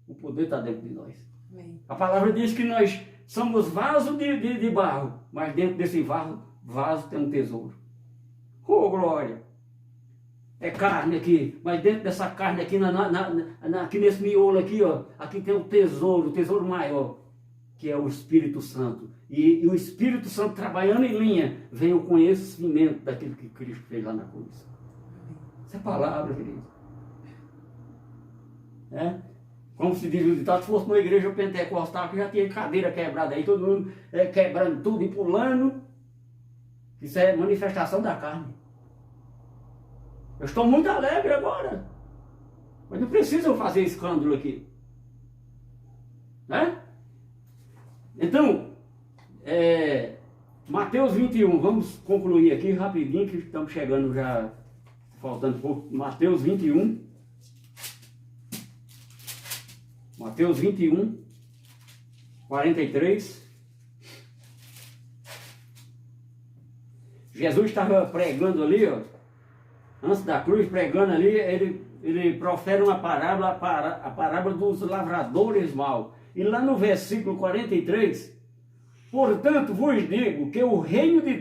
O poder está dentro de nós. Amém. A palavra diz que nós somos vaso de barro, mas dentro desse vaso tem um tesouro. Oh, glória! É carne aqui, mas dentro dessa carne aqui, aqui nesse miolo aqui, ó, aqui tem um tesouro, o tesouro maior, que é o Espírito Santo. E o Espírito Santo trabalhando em linha, vem o conhecimento daquilo que Cristo fez lá na cruz. Essa é a palavra, querido. Como se diz o ditado, se fosse uma igreja pentecostal, que já tinha cadeira quebrada aí, todo mundo quebrando tudo e pulando. Isso é manifestação da carne. Eu estou muito alegre agora. Mas não precisa eu fazer escândalo aqui. Né? Então, Mateus 21, vamos concluir aqui rapidinho, que estamos chegando já, faltando pouco. Mateus 21. Mateus 21, 43. Jesus estava pregando ali, ó. Antes da cruz, pregando ali, ele profere uma parábola, a parábola dos lavradores maus. E lá no versículo 43, portanto vos digo que o reino de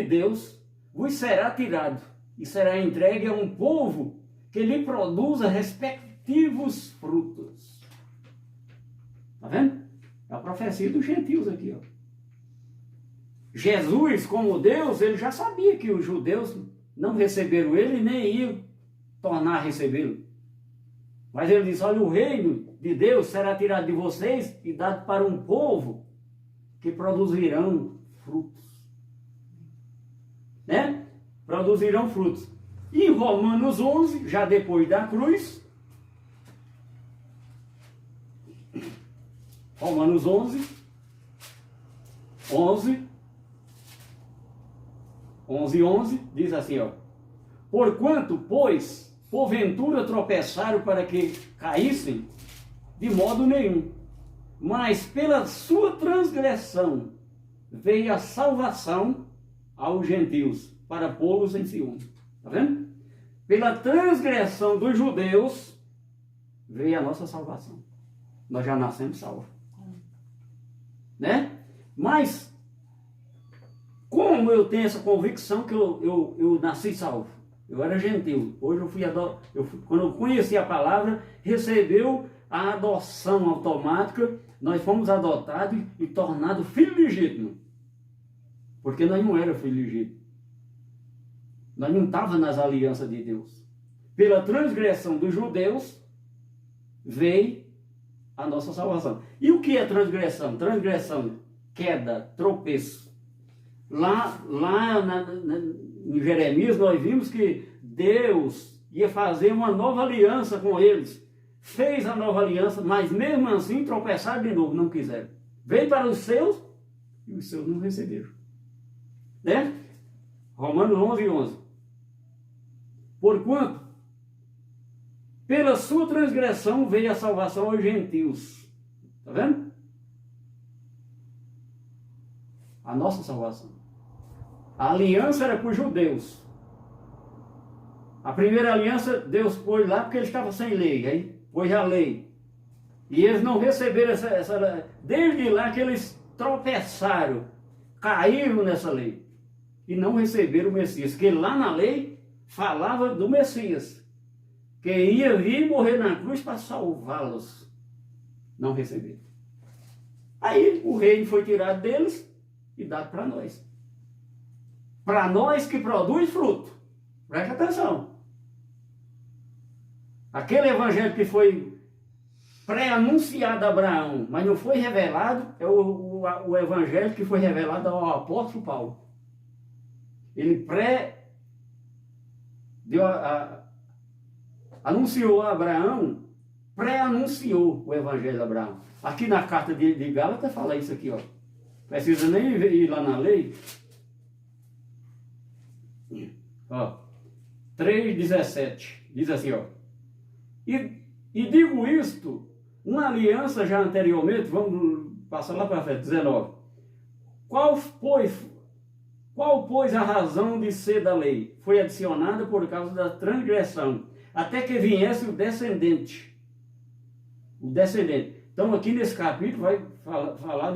Deus vos será tirado e será entregue a um povo que lhe produza respectivos frutos. Está vendo? É a profecia dos gentios aqui, ó. Jesus, como Deus, ele já sabia que os judeus não receberam ele e nem iam tornar a recebê-lo. Mas ele diz, olha, o reino de Deus será tirado de vocês e dado para um povo que produzirão frutos. Né? Produzirão frutos. E em Romanos 11, já depois da cruz, Romanos 11, 11, diz assim, ó. Porquanto, pois, porventura tropeçaram para que caíssem, de modo nenhum. Mas pela sua transgressão veio a salvação aos gentios, para pô-los em Sião. Está vendo? Pela transgressão dos judeus veio a nossa salvação. nós já nascemos salvos. Né? Mas, como eu tenho essa convicção que eu nasci salvo? Eu era gentil. Hoje quando eu conheci a palavra, recebeu a adoção automática, nós fomos adotados e tornados filho legítimo. Porque nós não éramos filho legítimo. Nós não estávamos nas alianças de Deus. Pela transgressão dos judeus, veio a nossa salvação. E o que é transgressão? Transgressão, queda, tropeço. Lá em Jeremias nós vimos que Deus ia fazer uma nova aliança com eles. Fez a nova aliança, mas mesmo assim tropeçaram de novo, não quiseram. Veio para os seus e os seus não receberam. Né? Romanos 11:11. Porquanto, pela sua transgressão veio a salvação aos gentios. Está vendo? A nossa salvação. A aliança era para os judeus. A primeira aliança Deus pôs lá porque eles estavam sem lei. Aí pôs a lei. E eles não receberam essa. Desde lá que eles tropeçaram, caíram nessa lei. E não receberam o Messias. Porque lá na lei falava do Messias, que ia vir e morrer na cruz para salvá-los. Não receberam. Aí o reino foi tirado deles e dado para nós. Para nós que produz fruto. Preste atenção. Aquele evangelho que foi pré-anunciado a Abraão, mas não foi revelado, é o evangelho que foi revelado ao apóstolo Paulo. Ele anunciou a Abraão, pré-anunciou o evangelho de Abraão. Aqui na carta de Gálatas fala isso aqui, ó. Precisa nem ir lá na lei. Ó, 3,17 diz assim, ó. E digo isto, uma aliança já anteriormente, vamos passar lá para frente, 19. Qual, pois, a razão de ser da lei? Foi adicionada por causa da transgressão, até que viesse o descendente. O descendente. Então aqui nesse capítulo vai falar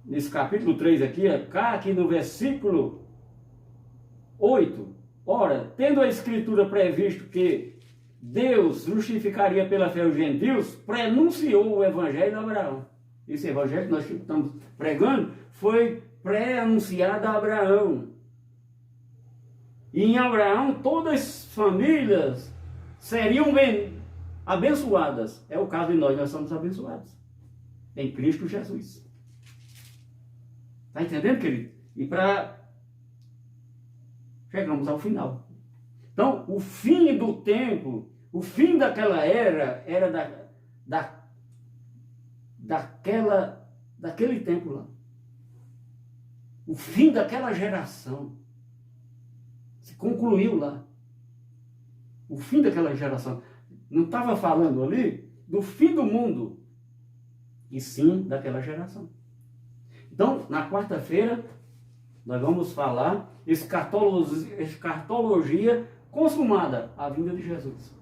nesse capítulo 3 aqui, aqui no versículo 8. Ora, tendo a escritura previsto que Deus justificaria pela fé os gentios, prenunciou o evangelho de Abraão. Esse evangelho que nós estamos pregando foi pré-anunciado a Abraão. E em Abraão todas as famílias seriam abençoadas. É o caso de nós somos abençoados. Em Cristo Jesus. Está entendendo, querido? E chegamos ao final. Então, o fim do tempo, o fim daquela era daquele tempo lá. O fim daquela geração se concluiu lá. O fim daquela geração. Não estava falando ali do fim do mundo, e sim daquela geração. Então, na quarta-feira, nós vamos falar escatologia consumada, a vinda de Jesus.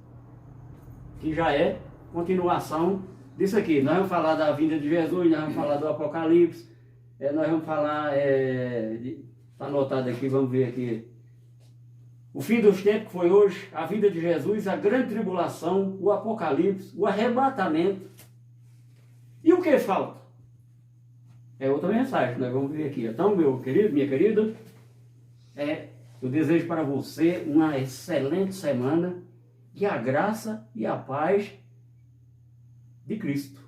Que já é continuação disso aqui. Nós vamos falar da vinda de Jesus, nós vamos falar do Apocalipse, nós vamos falar, está anotado aqui, vamos ver aqui. O fim dos tempos que foi hoje, a vinda de Jesus, a grande tribulação, o Apocalipse, o arrebatamento. E o que falta? É outra mensagem, nós vamos ver aqui. Então, meu querido, minha querida, eu desejo para você uma excelente semana, que a graça e a paz de Cristo